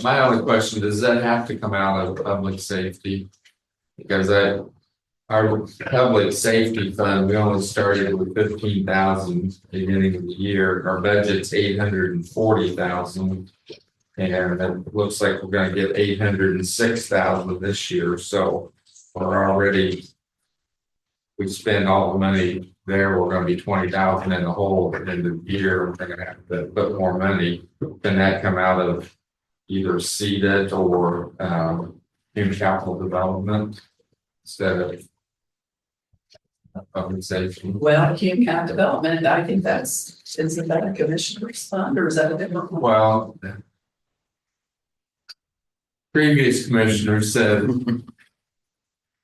My only question, does that have to come out of public safety? Because our public safety fund, we only started with 15,000 beginning of the year. Our budget's 840,000. And it looks like we're gonna get 806,000 this year, so we're already. We spend all the money there, we're gonna be 20,000 in the hole at the end of the year, we're gonna have to put more money. Can that come out of either CEDAT or human capital development instead of public safety? Well, human cap development, I think isn't that a commissioner's fund or is that a different one? Well, previous commissioner said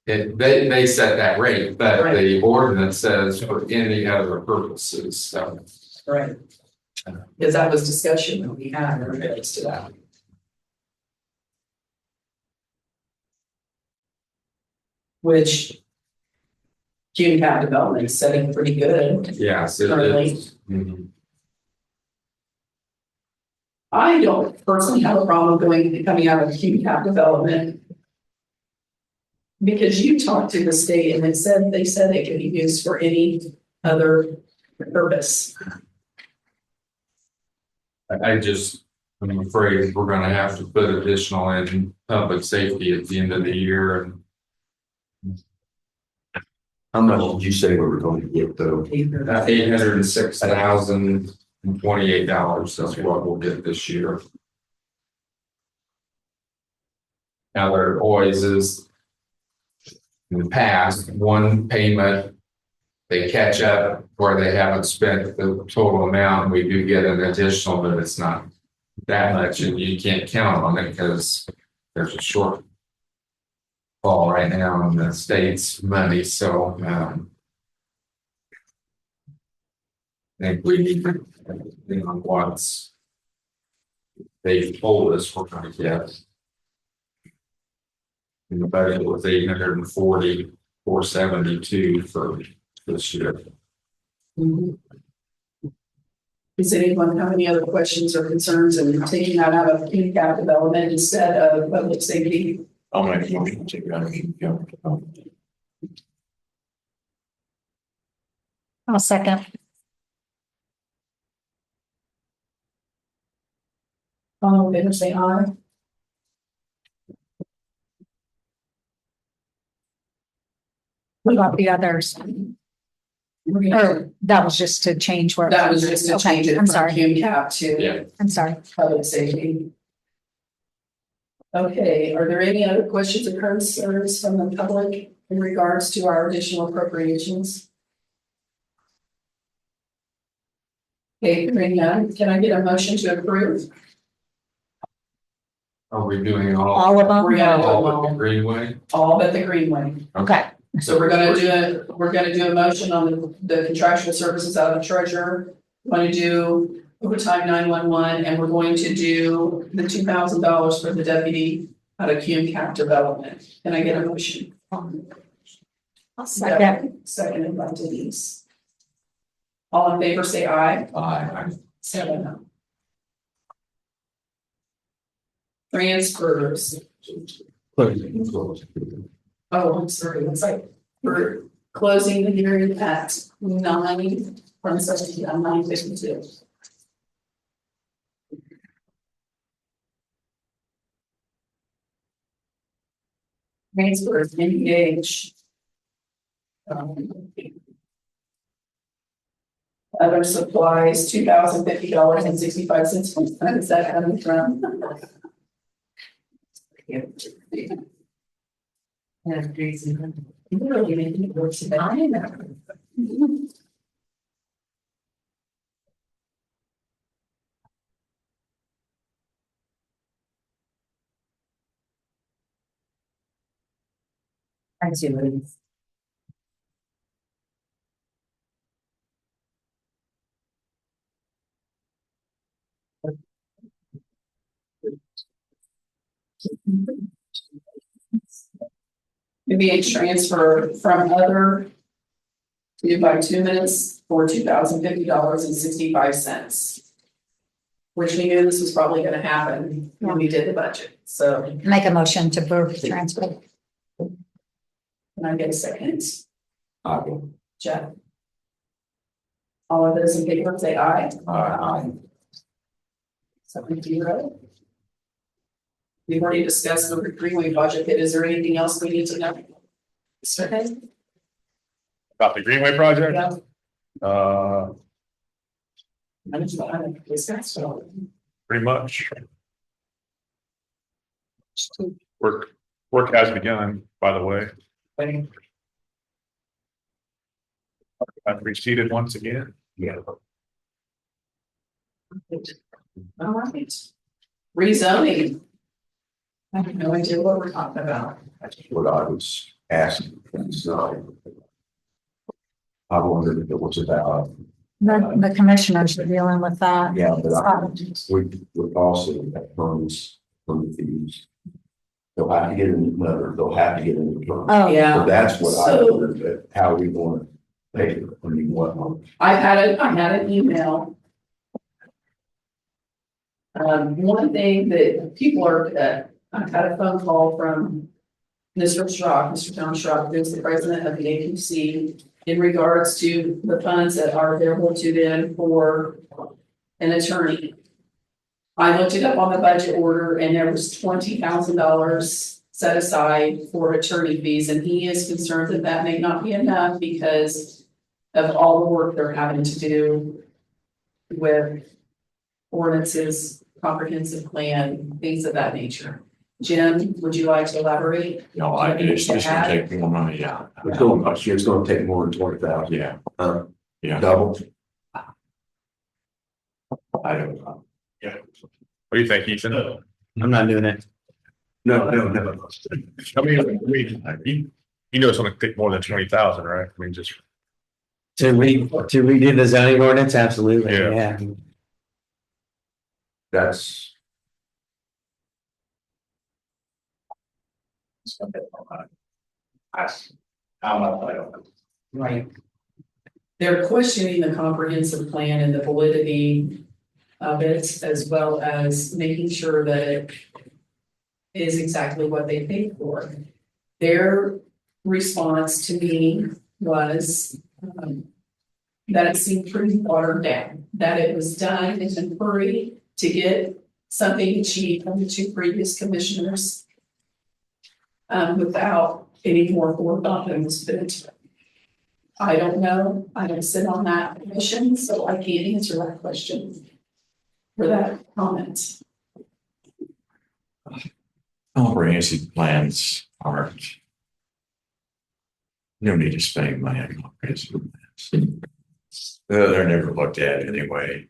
they set that rate, but the ordinance says for any other purposes, so. Right. Because that was discussion that we had in regards to that. Which Cume Cap development is setting pretty good Yes, it currently. is. Mhm. I don't personally have a problem coming out of Cume Cap development. Because you talked to the state and they said they could be used for any other purpose. I'm afraid we're gonna have to put additional in public safety at the end of the year and How much did you say we were going to get though? $806,028, that's what we'll get this year. Now, there always is, in the past, one payment, they catch up where they haven't spent the total amount, and we do get an additional, but it's not that much, and you can't count on it because there's a shortfall right now in the state's money, so, I think we need to, what's they've told us we're gonna get. And the budget was 840,472 for this year. Does anyone have any other questions or concerns in taking that out of Cume Cap development instead of public safety? I'll make a motion to take it out of Cume Cap. I'll second. All in favor, say aye. What about the others? We're gonna- Or that was just to change where. That was just to Okay, change it I'm from sorry. Cume Cap to Yeah. I'm sorry. public safety. Okay, are there any other questions or concerns from the public in regards to our additional appropriations? Okay, hearing none, can I get a motion to approve? Are we doing All of them? We're gonna do all them of the all, Greenway? all but the Greenway. Okay, So we're gonna do a motion on the contractual services out of the treasurer. We're going to do overtime 911, and we're going to do the $2,000 for the deputy out of Cume Cap development. Can I get a motion? I'll second. Seconded by Denise. All in favor, say aye. Aye. 7. Transfers. Oh, I'm sorry, it's like, we're closing the hearing at 9:52. Transfers, engage. Other supplies, $2,050.65. Where is that coming from? That's crazy. You really making it worse than I am. I do. Maybe a transfer from other to by 2 minutes for $2,050.65. Which we knew this was probably gonna happen when we did the budget, so Make a motion to approve the transfer. can I get a second? Jeff? All of those in favor, say aye. Aye. 7-0. We've already discussed the Greenway budget, but is there anything else we need to know? Okay. About the Greenway project, Yeah. pretty much. Work has begun, by the way. I've receded once again. Yeah. All right. Rezoning. I have no idea what we're talking about. That's what I was asking. So I wondered if it was about, The commissioners are dealing with that. yeah, but we also have funds from the fees. they'll have to get another, they'll have to get a new truck. Oh, Yeah. So that's what I So- wondered, but how are we going to pay it? I mean, what? I had an email. One thing that people are, I've had a phone call from Mr. Schrock, Mr. John Schrock, who's the president of the APC, in regards to the funds that are available to them for an attorney. I looked it up on the budget order and there was $20,000 set aside for attorney fees, and he is concerned that that may not be enough because of all the work they're having to do with ordinances, comprehensive plan, things of that nature. Jim, would you like to elaborate? No, it's just gonna take more money, yeah. It's gonna take more than 20,000. Yeah, yeah. Double. I don't know. What do you think, Ethan? I'm not doing it. No. I mean, you know, it's gonna take more than 20,000, right? I mean, just, To redo the zoning ordinance, absolutely, Yeah. yeah. That's, How much, I don't know. Right. They're questioning the comprehensive plan and the validity of it, as well as making sure that it is exactly what they paid for. Their response to me was, that it seemed pretty watered down, that it was done in a hurry to get something achieved from the two previous commissioners, without any more forethought than was put into it. I don't know, I don't sit on that commission, so I can't answer that question for that comment. Comprehensive plans aren't. No need to spend money on comprehensive plans. They're never looked at anyway.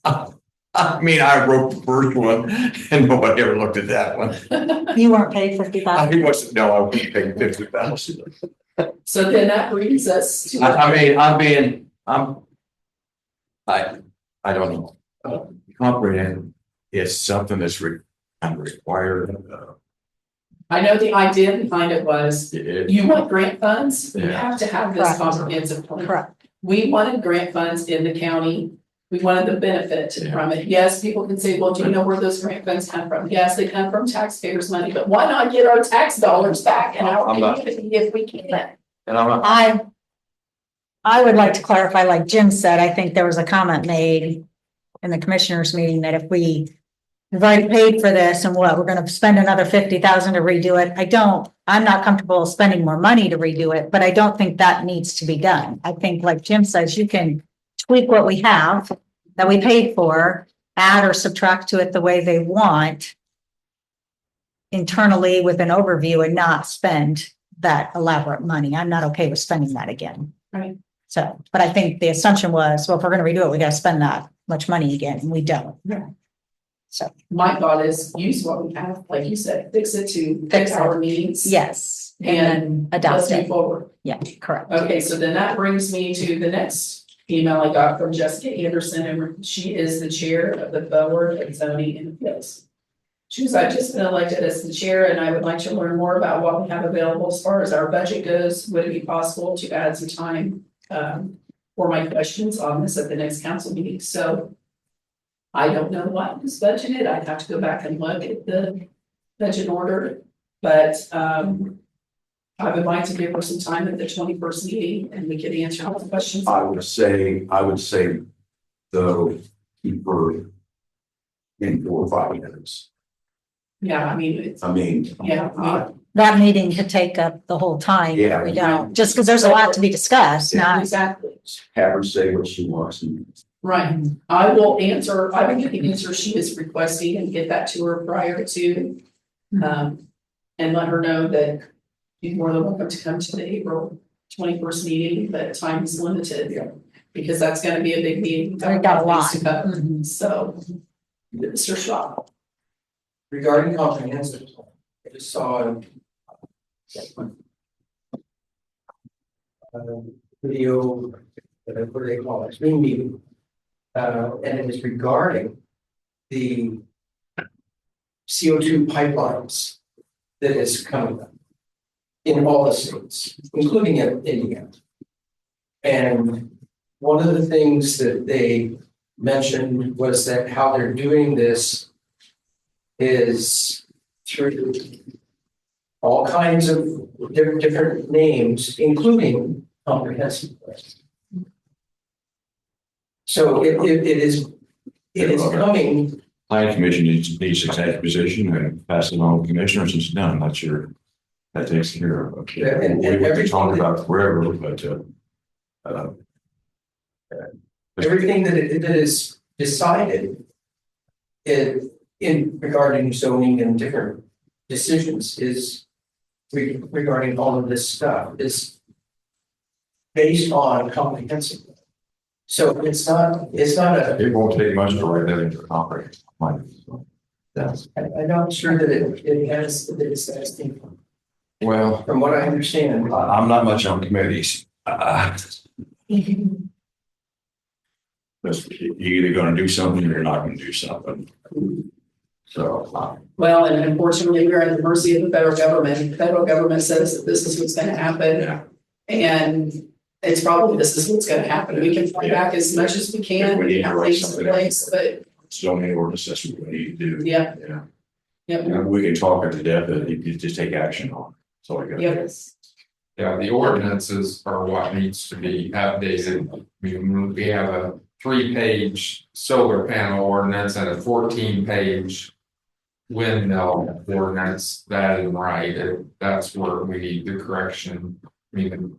I mean, I wrote the first one and nobody ever looked at that one. you weren't paid 50,000? He wasn't, no, I wouldn't pay 50,000. So then that brings us to. I don't know. Comprehend is something that's required. I know the idea behind it was, you want grant funds, you Yeah. have to have this Correct. comprehensive plan. Correct. We wanted grant funds in the county. We wanted the benefit Yeah. from it. Yes, people can say, well, do you know where those grant funds come from? Yes, they come from taxpayers' money, but why not get our tax dollars back in our I'm not- community if we can? And I'm not, I would like to clarify, like Jim said, I think there was a comment made in the commissioners meeting that if we've already paid for this and we're gonna spend another 50,000 to redo it. I'm not comfortable spending more money to redo it, but I don't think that needs to be done. I think like Jim says, you can tweak what we have that we paid for, add or subtract to it the way they want internally with an overview and not spend that elaborate money. I'm not okay with spending that again. Right. So, but I think the assumption was, well, if we're gonna redo it, we gotta spend that much money again, and we don't. Yeah. So, My thought is use what we have, like you said, fix it to Fix fix it. our needs. yes, and And then adopt let's move it. forward. Yeah, correct. Okay, so then that brings me to the next email I got from Jessica Anderson, and she is the chair of the Board of Zoning and Appeals. She was, I've just been elected as the chair and I would like to learn more about what we have available as far as our budget goes. Would it be possible to add some time for my questions on this at the next council meeting? So I don't know what was budgeted. I'd have to go back and look at the budget order, but I would like to give her some time at the 21st meeting and we could answer all the questions. I would say, though, keep her in 4 or 5 minutes. Yeah, I mean, it's, I mean. yeah, That meeting could take up the whole time. Yeah. We don't, just because there's a lot to be discussed, not, exactly. Have her say what she wants. And Right. I will answer, I will get the answer she is requesting and get that to her prior to, and let her know that you're more than welcome to come to the April 21st meeting, but time is limited. Because that's gonna be a big meeting. We've got a lot. Things to cover. Mhm. So, Mr. Schwab. Regarding comprehensive, I just saw video, what do they call it, screen meeting. And it was regarding the CO2 pipelines that is coming up in all the states, including in Indiana. And one of the things that they mentioned was that how they're doing this is through all kinds of different names, including comprehensive plan. So it is coming. Planning commission needs to take a position and pass it on to commissioners, and it's done, that's your, that takes care of. Okay. Yeah, and We can everything talk that- about it forever, but Everything that is decided in regarding zoning and different decisions is regarding all of this stuff is based on comprehensive. So it's not a, it won't take much to write that into a comprehensive plan. So that's, I'm not sure that it has, that it's as well, from what I understand. I'm not much on committees. But you're either gonna do something or you're not gonna do something. So, Well, and unfortunately, we're at the mercy of the federal government. The federal government says that this is what's gonna happen. yeah. And it's probably this is what's gonna happen. We can fight back as much as we can. We need to have write things in something place, but Zoning ordinance, that's what we need to do. yeah, Yeah. yep, And we can talk it to death, but you just take action on it. That's all I got. yep. Yeah, the ordinances are what needs to be updated. I mean, we have a 3-page solar panel ordinance and a 14-page windmill ordinance. That is right. That's where we need the correction. I mean,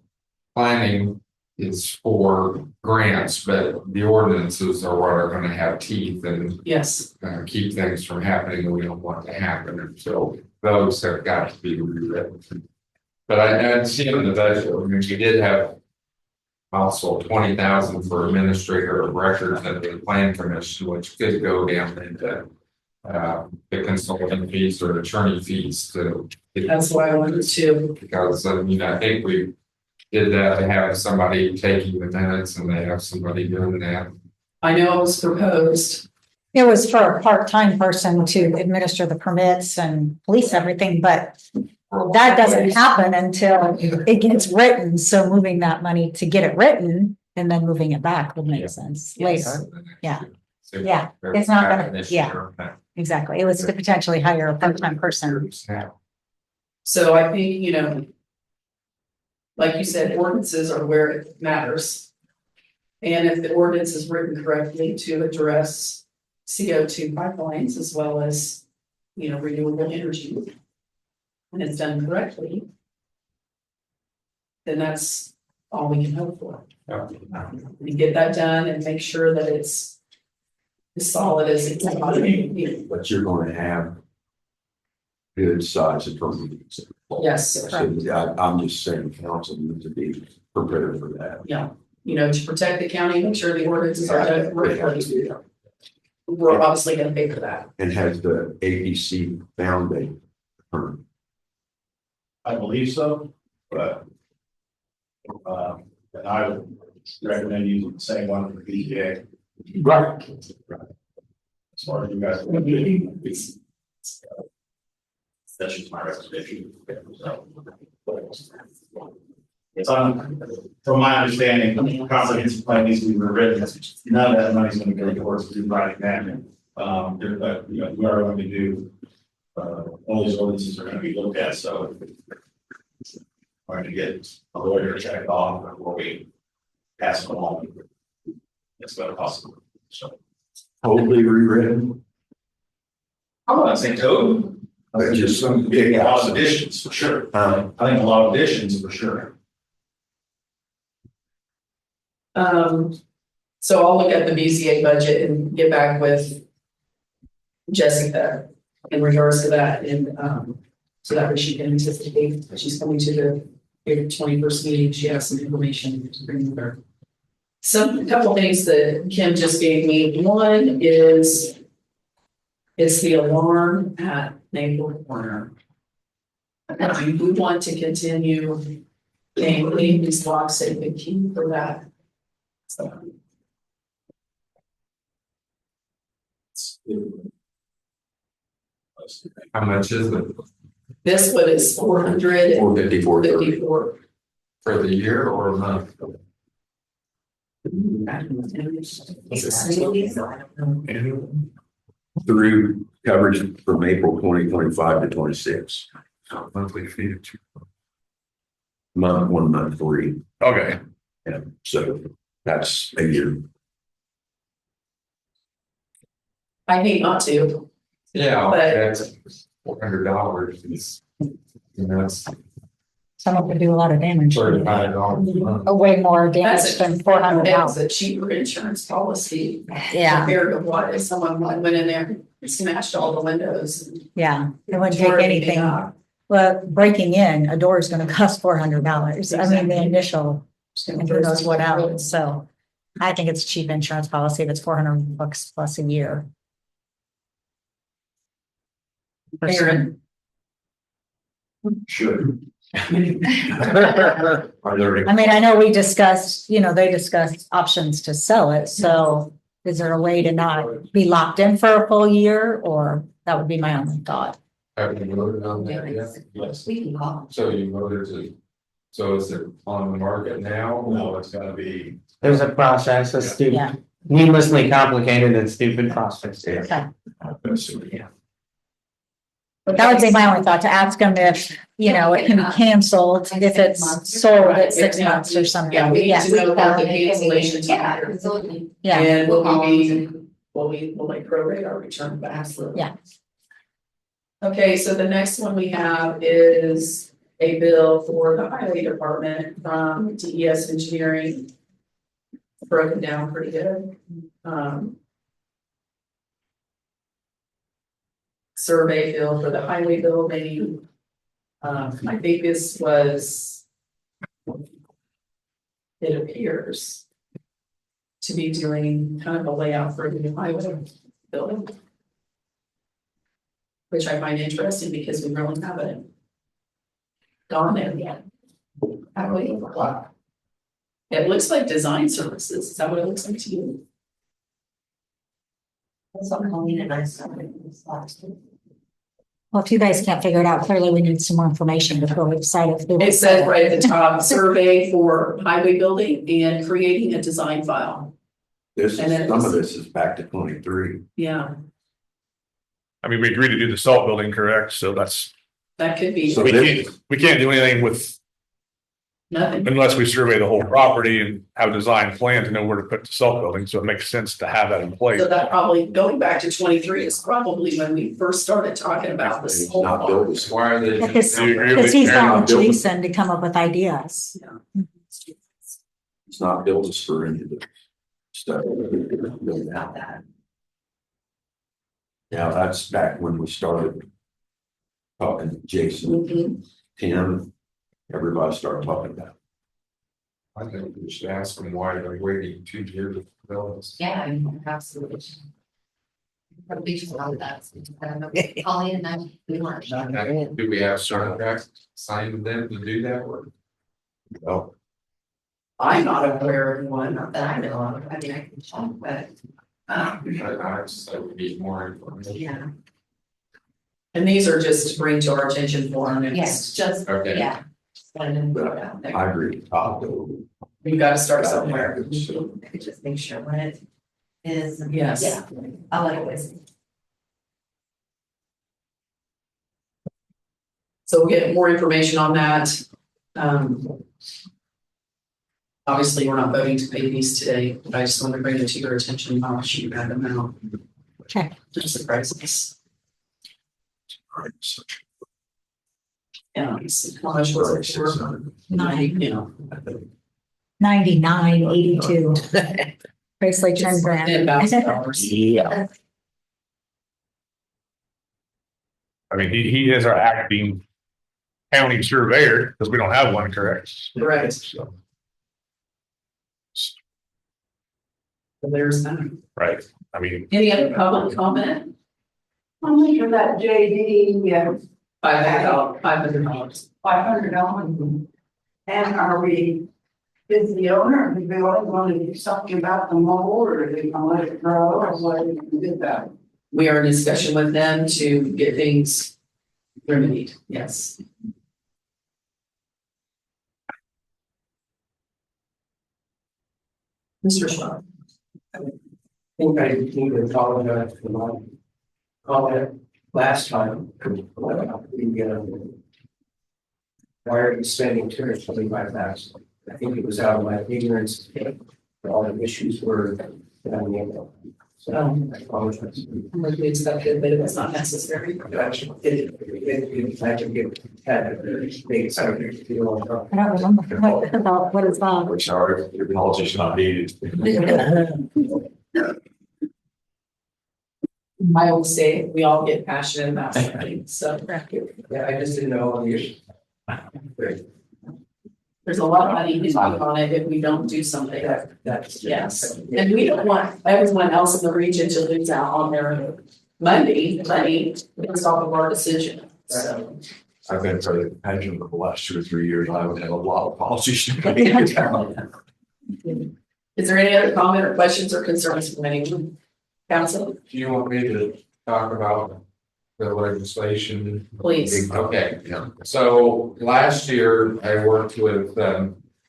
planning is for grants, but the ordinances are what are gonna have teeth and Yes, keep things from happening we don't want to happen. And so those have got to be rewritten. But I'd seen in the budget, I mean, we did have also 20,000 for administrator of records at the plan commission, which could go down into the consulting fees or attorney fees to. that's why I wanted to. Because I mean, I think we did that to have somebody taking the minutes and they have somebody doing that. I know it was proposed. It was for a part-time person to administer the permits and police everything, but that doesn't happen until it gets written. So moving that money to get it written and then moving it back would make sense later. Yeah. Yeah, it's not gonna- yeah. Exactly. It was to potentially hire a part-time person. So I think, you know, like you said, ordinances are where it matters. And if the ordinance is written correctly to address CO2 pipelines as well as, you know, renewable energy, and it's done correctly, then that's all we can hope for. We get that done and make sure that it's as solid as it's. But you're going to have good size attorneys. Yes, So I'm just saying council needs to be prepared for that. yeah, you know, to protect the county, make sure the ordinances are done correctly. We're obviously gonna pay for that. And has the ABC found a attorney? I believe so, but. And I would recommend using the same one for BJ. Right. As far as you guys. That's just my recommendation. So. From my understanding, comprehensive plan needs to be rewritten. None of that money is going to go towards rewriting that. You know, we are going to do. All these ordinances are going to be looked at, so. We're going to get a lawyer to check it off before we pass it along. It's going to cost them, so. Totally rewritten? I'm not saying total. But just some A big. lot of additions, for sure. I think a lot of additions, for sure. So I'll look at the BCA budget and get back with Jessica in regards to that and, so that way she can anticipate that she's coming to the April 21st meeting. She has some information to bring with her. A couple things that Kim just gave me. One is it's the alarm at Maple Corner. And we want to continue paying these locks safe and key for that. So. How much is it This one is 454 454. for the year or a month? Through coverage from April 2025 to 26. Monthly fee of two. Month 1, month 3. Okay, Yeah, so that's a year. I hate not to. Yeah, But- that's $400. It's, it's Someone could do a lot of damage. $35. Way more damage That's than $400. It's a cheaper insurance policy Yeah, compared to what if someone went in there and smashed all the windows. And yeah, it wouldn't take tore everything anything. up. Well, breaking in, a door is gonna cost $400. I mean, the initial, and who knows what else, so. I think it's a cheap insurance policy if it's $400 plus a year. Aaron, Should. Are there I mean, I know we discussed, they discussed options to sell it, so is there a way to not be locked in for a full year, or that would be my only thought. Have you voted on that yet? Yes. We can call. So you voted to, so is it on the market now? No, it's gotta be. There's a process, a Yeah. stupid, needlessly complicated and stupid process. Okay. Yeah. But that would be my only thought, to ask them if, it can be canceled, if it's sold at 6 months or something. yeah, we need Yeah, to know about the cancellations. Yeah, absolutely. yeah, And will we prorate our return back? Absolutely. Yeah. Okay, so the next one we have is a bill for the highway department from DES Engineering. Broken down pretty good. Survey bill for the highway building. I think this was. It appears. To be doing kind of a layout for the new highway building. Which I find interesting because we really haven't. Gone there yet. Have we? It looks like design services, is that what it looks like to you? well, if you guys can't figure it out, clearly we need some more information before we decide if. we It says right at the top, survey for highway building and creating a design file. This And then is, some of this is back to 23. Yeah, I mean, we agreed to do the salt building, correct? So that's, that could be So we this- can't do anything with, nothing. unless we survey the whole property and have a design plan to know where to put the salt building, so it makes sense to have that in place. So that probably, going back to 23 is probably when we first started talking about this It's whole. not built as Why are they? Because Do you agree because with he's Aaron not on building? Jason to come up with ideas. It's not built as for any of the stuff. Yeah, that's back when we started. Talking to Jason, Mhm. Tim, everybody started talking about it. I think we should ask them why they're waiting 2 years to build this. Yeah, absolutely. Probably just love that. Holly and I, we weren't. Do we have contracts signed with them to do that work? Well, I'm not aware of one. Not that I know of, I mean, I can check, but, I just, I would need more information. yeah, And these are just to bring to our attention for our next. yes, just, Okay. yeah. Just wanted to throw it out there. I agree. I'll go. We've got to start somewhere. I could just make sure when it is. Yes. Yeah, I like it. So we'll get more information on that. Obviously, we're not voting to pay these today, but I just want to bring it to your attention. I'll shoot you back them out. Okay. Just the prices. Yeah, it's how much was it for? Nine. You know. 99.82. Basically 10 grand. $10,000. Yeah. I mean, he is our acting county surveyor, because we don't have one, correct? Correct. So, So there's that. right, I mean, Any other public comment? Only for that JD, yeah, $500. $500. And are we, is the owner of the building going to do something about the mold, or are they gonna let it grow, or what are they gonna do about it? we are in discussion with them to get things remedied, yes. Mr. Shaw. I think I need to apologize for my comment last time. About the, why are you spending $225,000? I think it was out of my ignorance. All the issues were. So I apologize. We accepted, but it was not necessary. I can give had a big subject. I don't remember what is that? We're sorry, your apologies not needed. I will say, we all get passionate about something, so. Yeah, I just didn't know all the issues. Great. There's a lot of money to talk on it if we don't do something. That's. Yes, and we don't want everyone else in the region to lose out on their money based off of our decision, so. I've been for the pension for the last 2 or 3 years. I would have a lot of apologies to make. Is there any other comment or questions or concerns from anyone? Council, Do you want me to talk about the legislation? please. Okay, so last year I worked with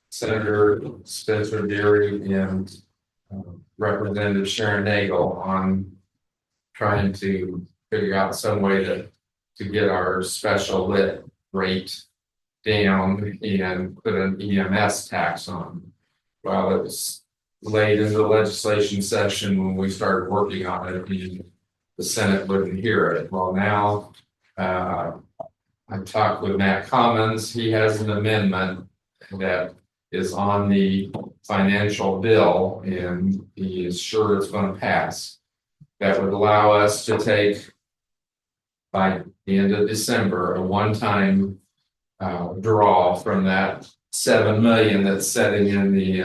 Senator Spencer Deary and Representative Sharon Nagel on trying to figure out some way to get our special lit rate down and put an EMS tax on. Well, it was late in the legislation session when we started working on it, the Senate wouldn't hear it. Well, now I talked with Matt Commons. He has an amendment that is on the financial bill, and he is sure it's going to pass. That would allow us to take, by the end of December, a one-time draw from that 7 million that's sitting in the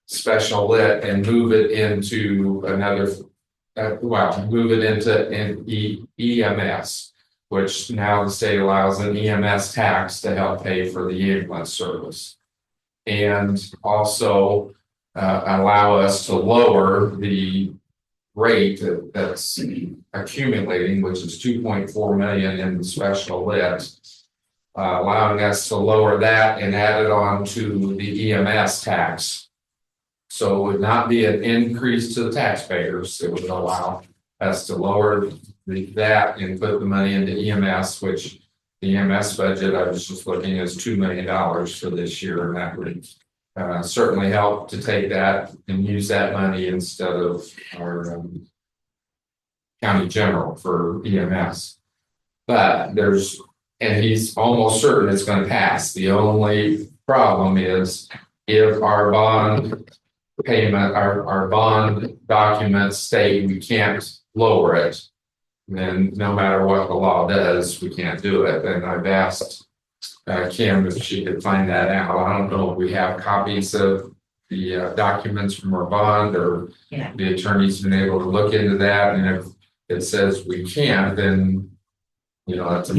special lit and move it into another, move it into an EMS, which now the state allows an EMS tax to help pay for the ambulance service. And also allow us to lower the rate that's accumulating, which is 2.4 million in the special lit, allowing us to lower that and add it on to the EMS tax. So it would not be an increase to the taxpayers. It would allow us to lower that and put the money into EMS, which the EMS budget I was just looking is $2 million for this year, and that would certainly help to take that and use that money instead of our county general for EMS. But and he's almost certain it's going to pass. The only problem is if our bond payment, our bond documents state we can't lower it, then no matter what the law does, we can't do it. And I've asked Kim if she could find that out. I don't know if we have copies of the documents from our bond, or the attorney's been able to look into that. And if it says we can't, then that's a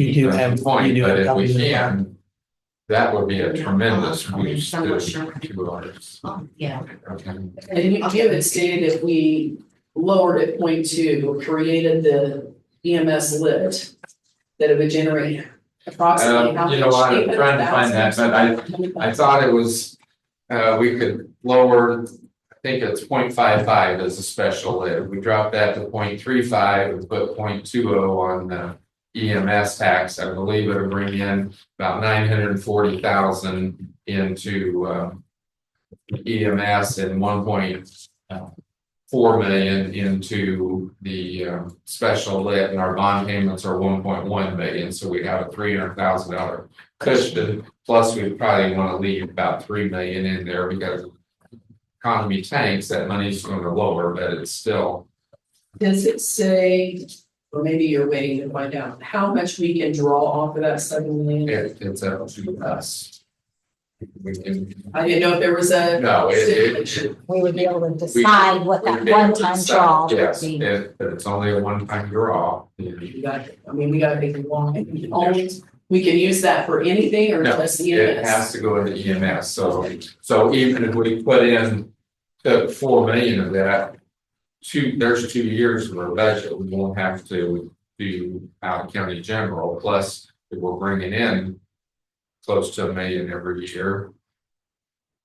point. But if we can, that would be a tremendous boost to ours. Yeah. Okay. And you had stated if we lowered it 0.2, created the EMS lit, that it would generate approximately how much? You know what, I'm trying to find that, but I thought it was, we could lower, I think it's 0.55 as a special lit. If we drop that to 0.35 and put 0.20 on the EMS tax, I believe it would bring in about 940,000 into EMS and 1.4 million into the special lit, and our bond payments are 1.1 million. So we have a $300,000 cushion. Plus, we probably want to leave about 3 million in there because economy tanks, that money's going to lower, but it's still. Does it say, or maybe you're waiting to find out how much we can draw off of that 7 million? It's up to us. We can, I didn't know if there was a. no, We would be able to decide what that one-time draw would yes, be. but it's only a one-time draw. We gotta make it long. We can use that for anything or No, just it EMS? has to go into EMS. So even if we put in, took 4 million of that there's 2 years of our budget, we won't have to do out of county general, plus if we're bringing in close to $1 million every year.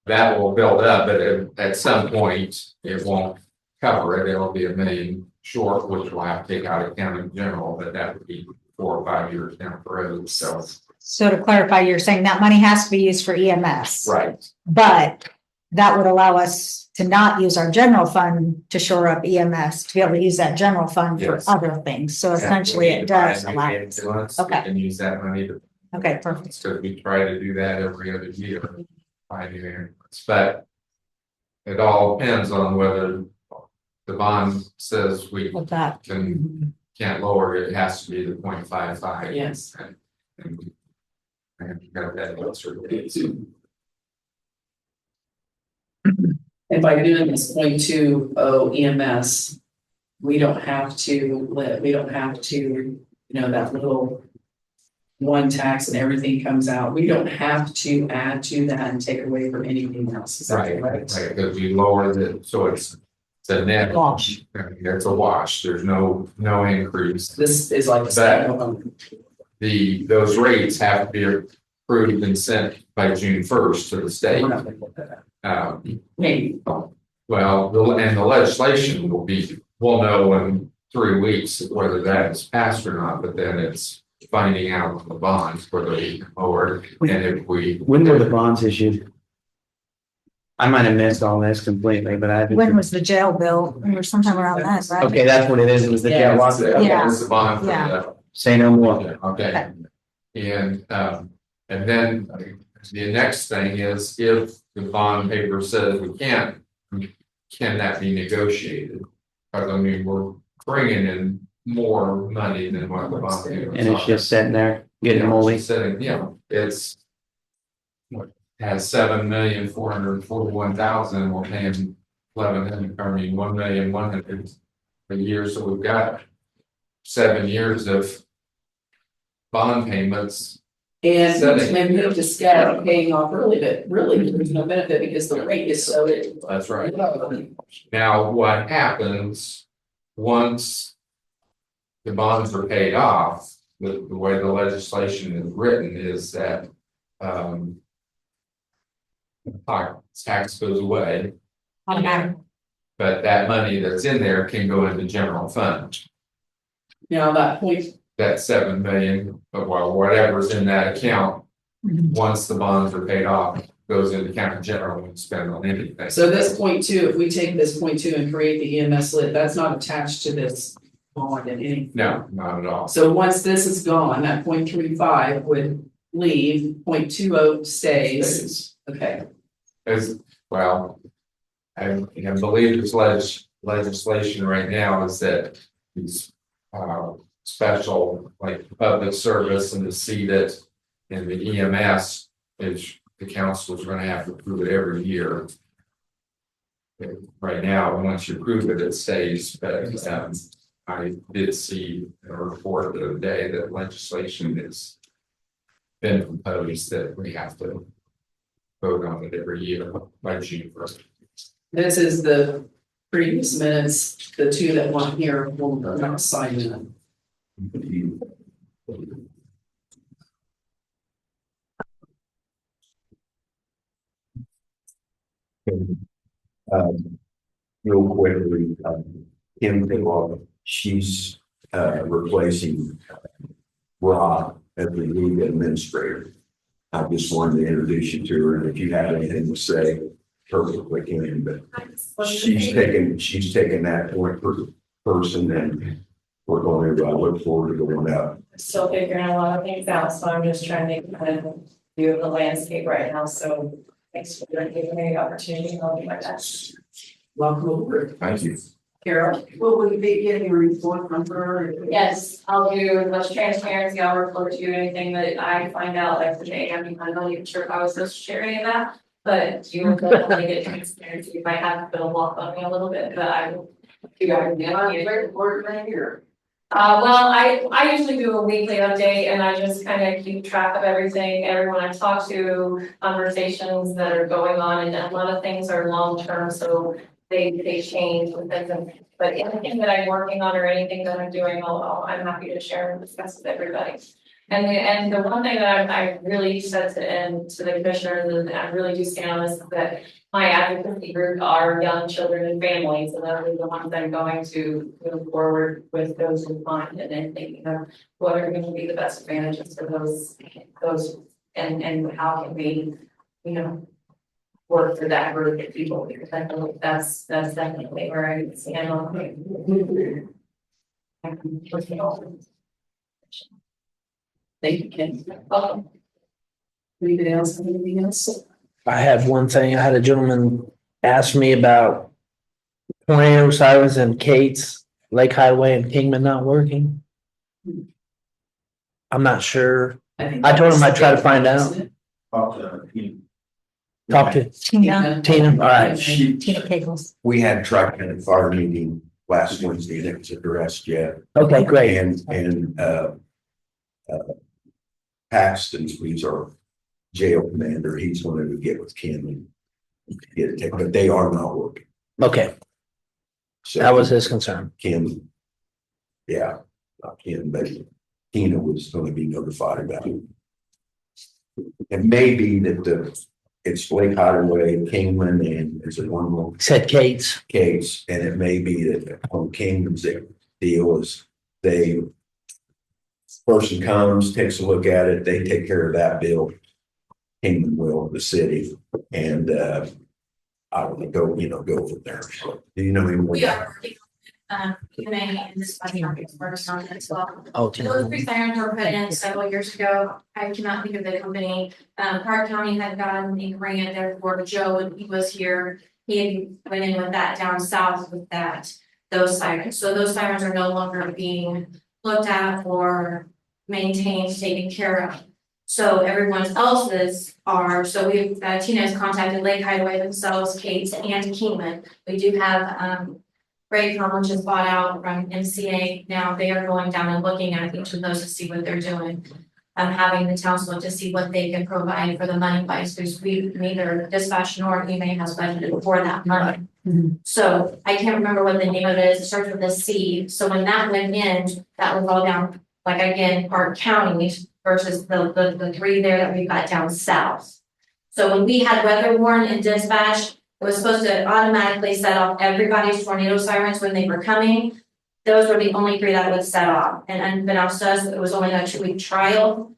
That will build up, but at some point, it won't cover it, it'll be $1 million short, which we'll have to take out of county general, but that would be 4 or 5 years down the road, so. So to clarify, you're saying that money has to be used for EMS. Right. But that would allow us to not use our general fund to shore up EMS, to be able to use that general fund for Yes. other things. So essentially it does allow. Ambulance, Okay. we can use that money to, Okay, perfect. so we try to do that every other year. Buy new ambulance, but it all depends on whether the bond says we With that. can't lower it, it has to be the 0.55. Yes. And got that answer. And by doing this 0.20 EMS, we don't have to that little one tax and everything comes out. We don't have to add to that and take away from anything else. Is that Right, correct? right, because we lower the, so it's a net. Wash. It's a wash, there's no increase. This is like a But- standalone. Those rates have to be approved and sent by June 1st to the state. We're not gonna look at that. Maybe. Well, and the legislation we'll know in 3 weeks whether that is passed or not, but then it's finding out on the bonds whether they lowered, and if we. When were the bonds issued? I might have missed all this completely, but I. When was the jail bill? Or sometime around that, right? Okay, that's what it is. It was the Yeah, jail lock. Yeah. This is the bond for Yeah. the. Say no more. Okay. And then the next thing is if the bond paper says we can't, can that be negotiated? Because I mean, we're bringing in more money than what the bond paper. And it's just sitting there getting moldy. Sitting, it's what has 7,441,000, we're paying 1,100,000 a year, so we've got 7 years of bond payments. And Setting. maybe we just start paying off early, but really there's no benefit because the rate is so. That's right. Now, what happens once the bonds are paid off, the way the legislation is written is that tax goes away, Okay. but that money that's in there can go into general fund. Now, that point, That 7 million, well, whatever's in that account, once the bonds are paid off, goes into county general and spend on anything. so this 0.2, if we take this 0.2 and create the EMS lit, that's not attached to this bond in any. No, not at all. So once this is gone, that 0.35 would leave, 0.20 stays. Okay, As well, I believe this legislation right now is that these special like public service and to see that in the EMS is the council is going to have to approve it every year. Right now, once you approve it, it stays, but I did see a report the other day that legislation has been proposed that we have to vote on it every year by June 1st. this is the previous minutes, the two that want here will not sign them. Real quickly, Kim Pilar, she's replacing Rob as the lead administrator. I just wanted to introduce you to her, and if you have anything to say, perfectly can, but she's taken that point per person, and we're going to look forward to going out. Still figuring a lot of things out, so I'm just trying to kind of view the landscape right now, so thanks for giving me the opportunity, and I'll do my best. Welcome aboard. Thank you. Carol, Will we be getting a report from her? Yes, I'll do as much transparency, I'll report to you anything that I find out, like today, I'm not even sure if I was supposed to share any of that. But you will definitely get transparency, you might have to put a lock on me a little bit, but I will. Right here. Well, I usually do a weekly update and I just kind of keep track of everything, everyone I talk to, conversations that are going on, and a lot of things are long-term, so they change with them. But anything that I'm working on or anything that I'm doing, I'm happy to share and discuss with everybody. And the one thing that I really said to the commissioners, and I really do stand on this, is that my advocacy group are young children and families, and those are the ones that I'm going to move forward with those in mind, and then thinking of what are going to be the best advantages for those, and how can we, work for that group of people, because I feel like that's definitely where I stand on. Thank you, Ken. Welcome. Anybody else have anything else? I have one thing. I had a gentleman ask me about Tornado Sirens and Kate's Lake Highway and Kingman not working. I'm not sure. I told him I'd try to find out. Talk to Tina. Tina. All right. Tina Kegels. We had Tri-County Fire meeting last Wednesday, and it was addressed yet. Okay, great. And Paxton, he's our jail commander, he's wanted to get with Ken and get it taken, but they are not working. Okay, So that was his concern. Ken, yeah, not Ken, but Tina was going to be notified about it. It may be that it's Lake Highway, Kingman, and there's one more Said Kate's. case, and it may be that on Kingman's deal is person comes, takes a look at it, they take care of that bill. Kingman will, the city, and I would go from there. So, do you know any more? We are working on and this project works on it as well. Oh, Those 3 sirens were put in several years ago. I cannot think of the company. Park County had gotten a grant there for Joe when he was here. He had went in with that down south with those sirens. So those sirens are no longer being looked at or maintained, taken care of. So everyone else's are, so we've, Tina has contacted Lake Highway themselves, Kate's and Kingman. We do have, Raycom, which is bought out from MCA. Now they are going down and looking at each of those to see what they're doing. Having the council to see what they can provide for the money wise, because we neither dispatch nor EMA has budgeted for that money. So I can't remember what the name of it is. It starts with a C. So when that went in, that was all down, like again, Park County versus the 3 there that we've got down south. So when we had weather warn and dispatch, it was supposed to automatically set off everybody's tornado sirens when they were coming. Those were the only 3 that would set off. And unbeknownst to us, it was only a 2-week trial.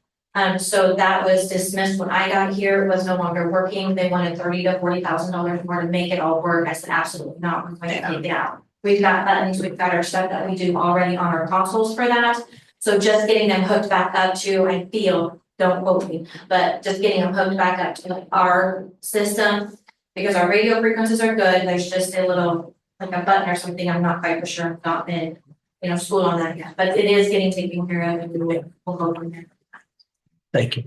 So that was dismissed when I got here. It was no longer working. They wanted $30,000 to $40,000 more to make it all work. I said, absolutely not. We're going to take it out. We've got buttons, we've got our stuff that we do already on our consoles for that. So just getting them hooked back up to, I feel, don't quote me, but just getting them hooked back up to our system, because our radio frequencies are good. There's just a little, like a button or something. I'm not quite sure. I've not been, schooled on that yet, but it is getting taken care of, and we'll go from there. Thank you.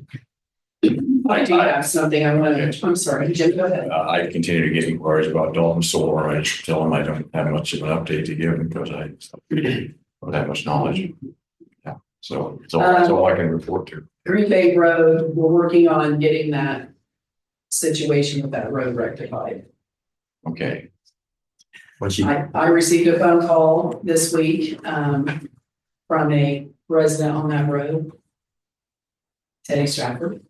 I do have something I wanted to, I'm sorry, Jim, go ahead. I continue to get inquiries about Dalton Solar. I just tell them I don't have much of an update to give because I don't have much knowledge. Yeah, so that's all I can report to. Green Bay Road, we're working on getting that situation with that road rectified. Okay. I received a phone call this week, from a resident on that road. Teddy Stratford.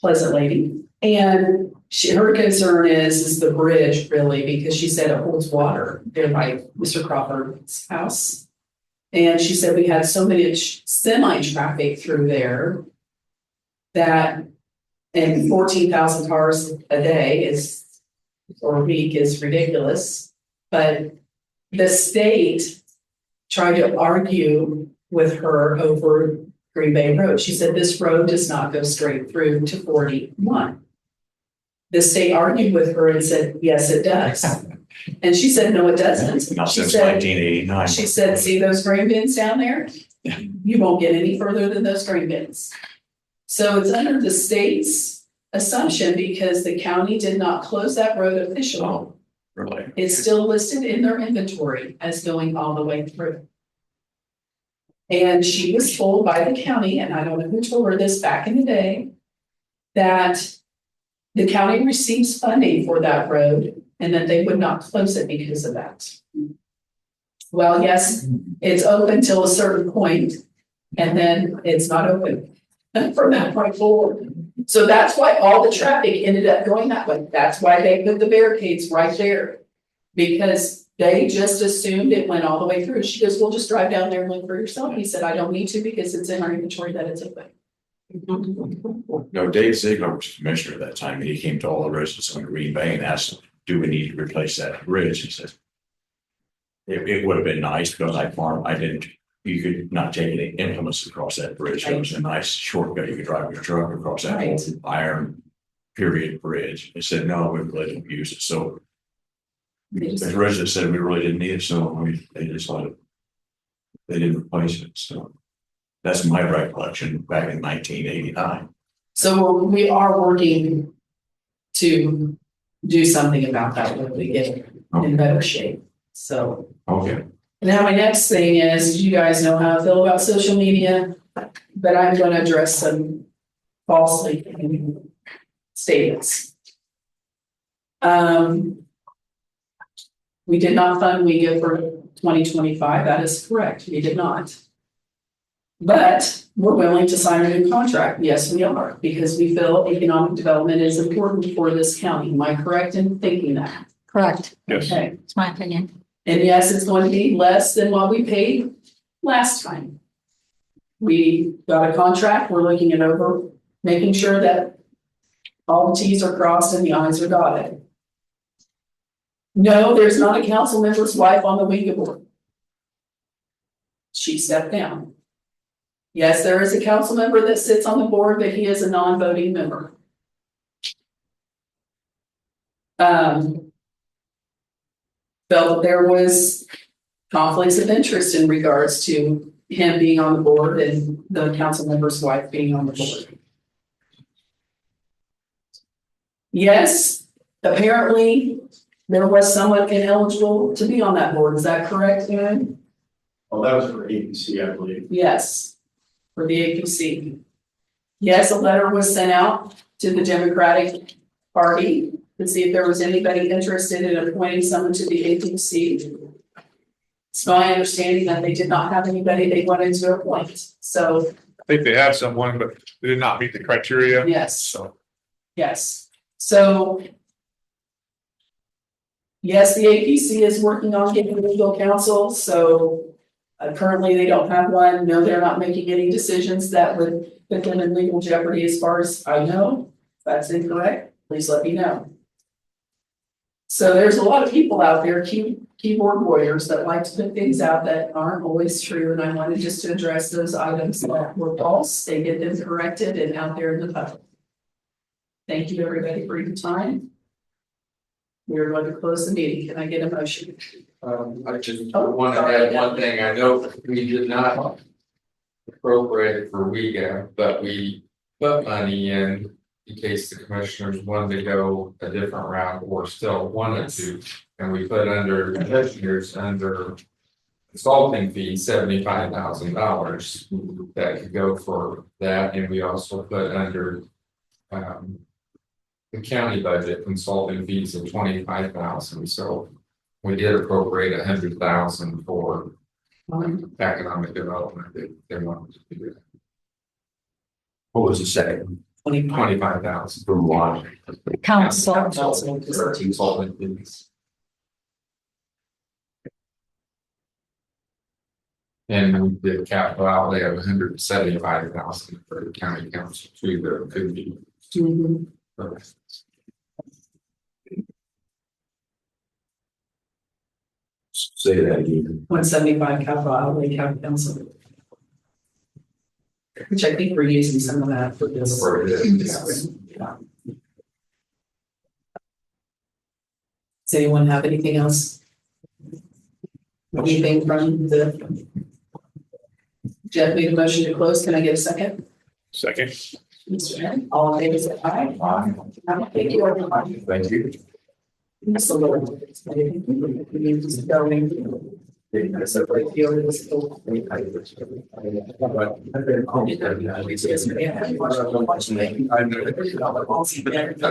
Pleasant lady. And her concern is the bridge really, because she said it holds water there by Mr. Crawford's house. And she said we had so much semi-traffic through there that, and 14,000 cars a day or a week is ridiculous. But the state tried to argue with her over Green Bay Road. She said this road does not go straight through to 41. The state argued with her and said, yes, it does. And she said, no, it doesn't. Not She since said, 1989. she said, see those grain bins down there? You won't get any further than those grain bins. So it's under the state's assumption because the county did not close that road officially. Oh, really? It's still listed in their inventory as going all the way through. And she was told by the county, and I don't know who told her this back in the day, that the county receives funding for that road and that they would not close it because of that. Well, yes, it's open till a certain point, and then it's not open from that point forward. So that's why all the traffic ended up going that way. That's why they put the barricades right there. Because they just assumed it went all the way through. She goes, well, just drive down there and look for yourself. He said, I don't need to because it's in our inventory that it's open. No, Dave Ziegler was commissioner at that time, and he came to all the residents on Green Bay and asked, do we need to replace that bridge? He said, it would have been nice because you could not take any implements across that bridge. It was a nice shortcut. You could drive your truck across that whole iron period bridge. They said, no, we really don't use it. So the residents said we really didn't need it, so they decided they didn't replace it. So that's my recollection back in 1989. So we are working to do something about that when we get in better shape. So. Okay. Now, my next thing is, you guys know how I feel about social media, but I'm going to address some falsely statements. We did not fund WEGA for 2025. That is correct. We did not. But we're willing to sign a new contract. Yes, we are, because we feel economic development is important for this county. Am I correct in thinking that? Correct. Yes. Okay. It's my opinion. And yes, it's going to be less than what we paid last time. We got a contract. We're looking it over, making sure that all the T's are crossed and the I's are dotted. No, there's not a council member's wife on the WEGA board. She stepped down. Yes, there is a council member that sits on the board, but he is a non-voting member. Felt there was conflicts of interest in regards to him being on the board and the council member's wife being on the board. Yes, apparently there was someone ineligible to be on that board. Is that correct, Aaron? Well, that was for APC, I believe. Yes, for the APC. Yes, a letter was sent out to the Democratic Party to see if there was anybody interested in appointing someone to the APC. It's my understanding that they did not have anybody they wanted to appoint. So I think they had someone, but they did not meet the criteria. yes, So yes. So yes, the APC is working on getting legal counsel. So currently they don't have one. No, they're not making any decisions that would put them in legal jeopardy as far as I know. If that's incorrect, please let me know. So there's a lot of people out there, keyboard warriors, that like to put things out that aren't always true. And I wanted just to address those items that were false. They get them corrected and out there in the public. Thank you, everybody, for your time. We're going to close the meeting. Can I get a motion? I just want to add one thing. I know we did not appropriate for WEGA, but we put money in case the commissioners wanted to go a different route or still wanted to. And we put under commissioners under consulting fee $75,000 that could go for that. And we also put under the county budget consulting fees of $25,000. So we did appropriate $100,000 for economic development. They wanted to do that. What was the second? 25,000 From what? Council. Consulting fees. And we did capital outlay of $175,000 for the county council too. There could be. Say that again. 175 capital outlay county council. Which I think we're using some of that for this. For this, Yeah. Does anyone have anything else? Anything from the? Jeff made a motion to close. Can I get a second? second. Mr. Head, all in favor, say aye. Thank you, everybody. Thank you. That's a little. We need to go in. Separate the other.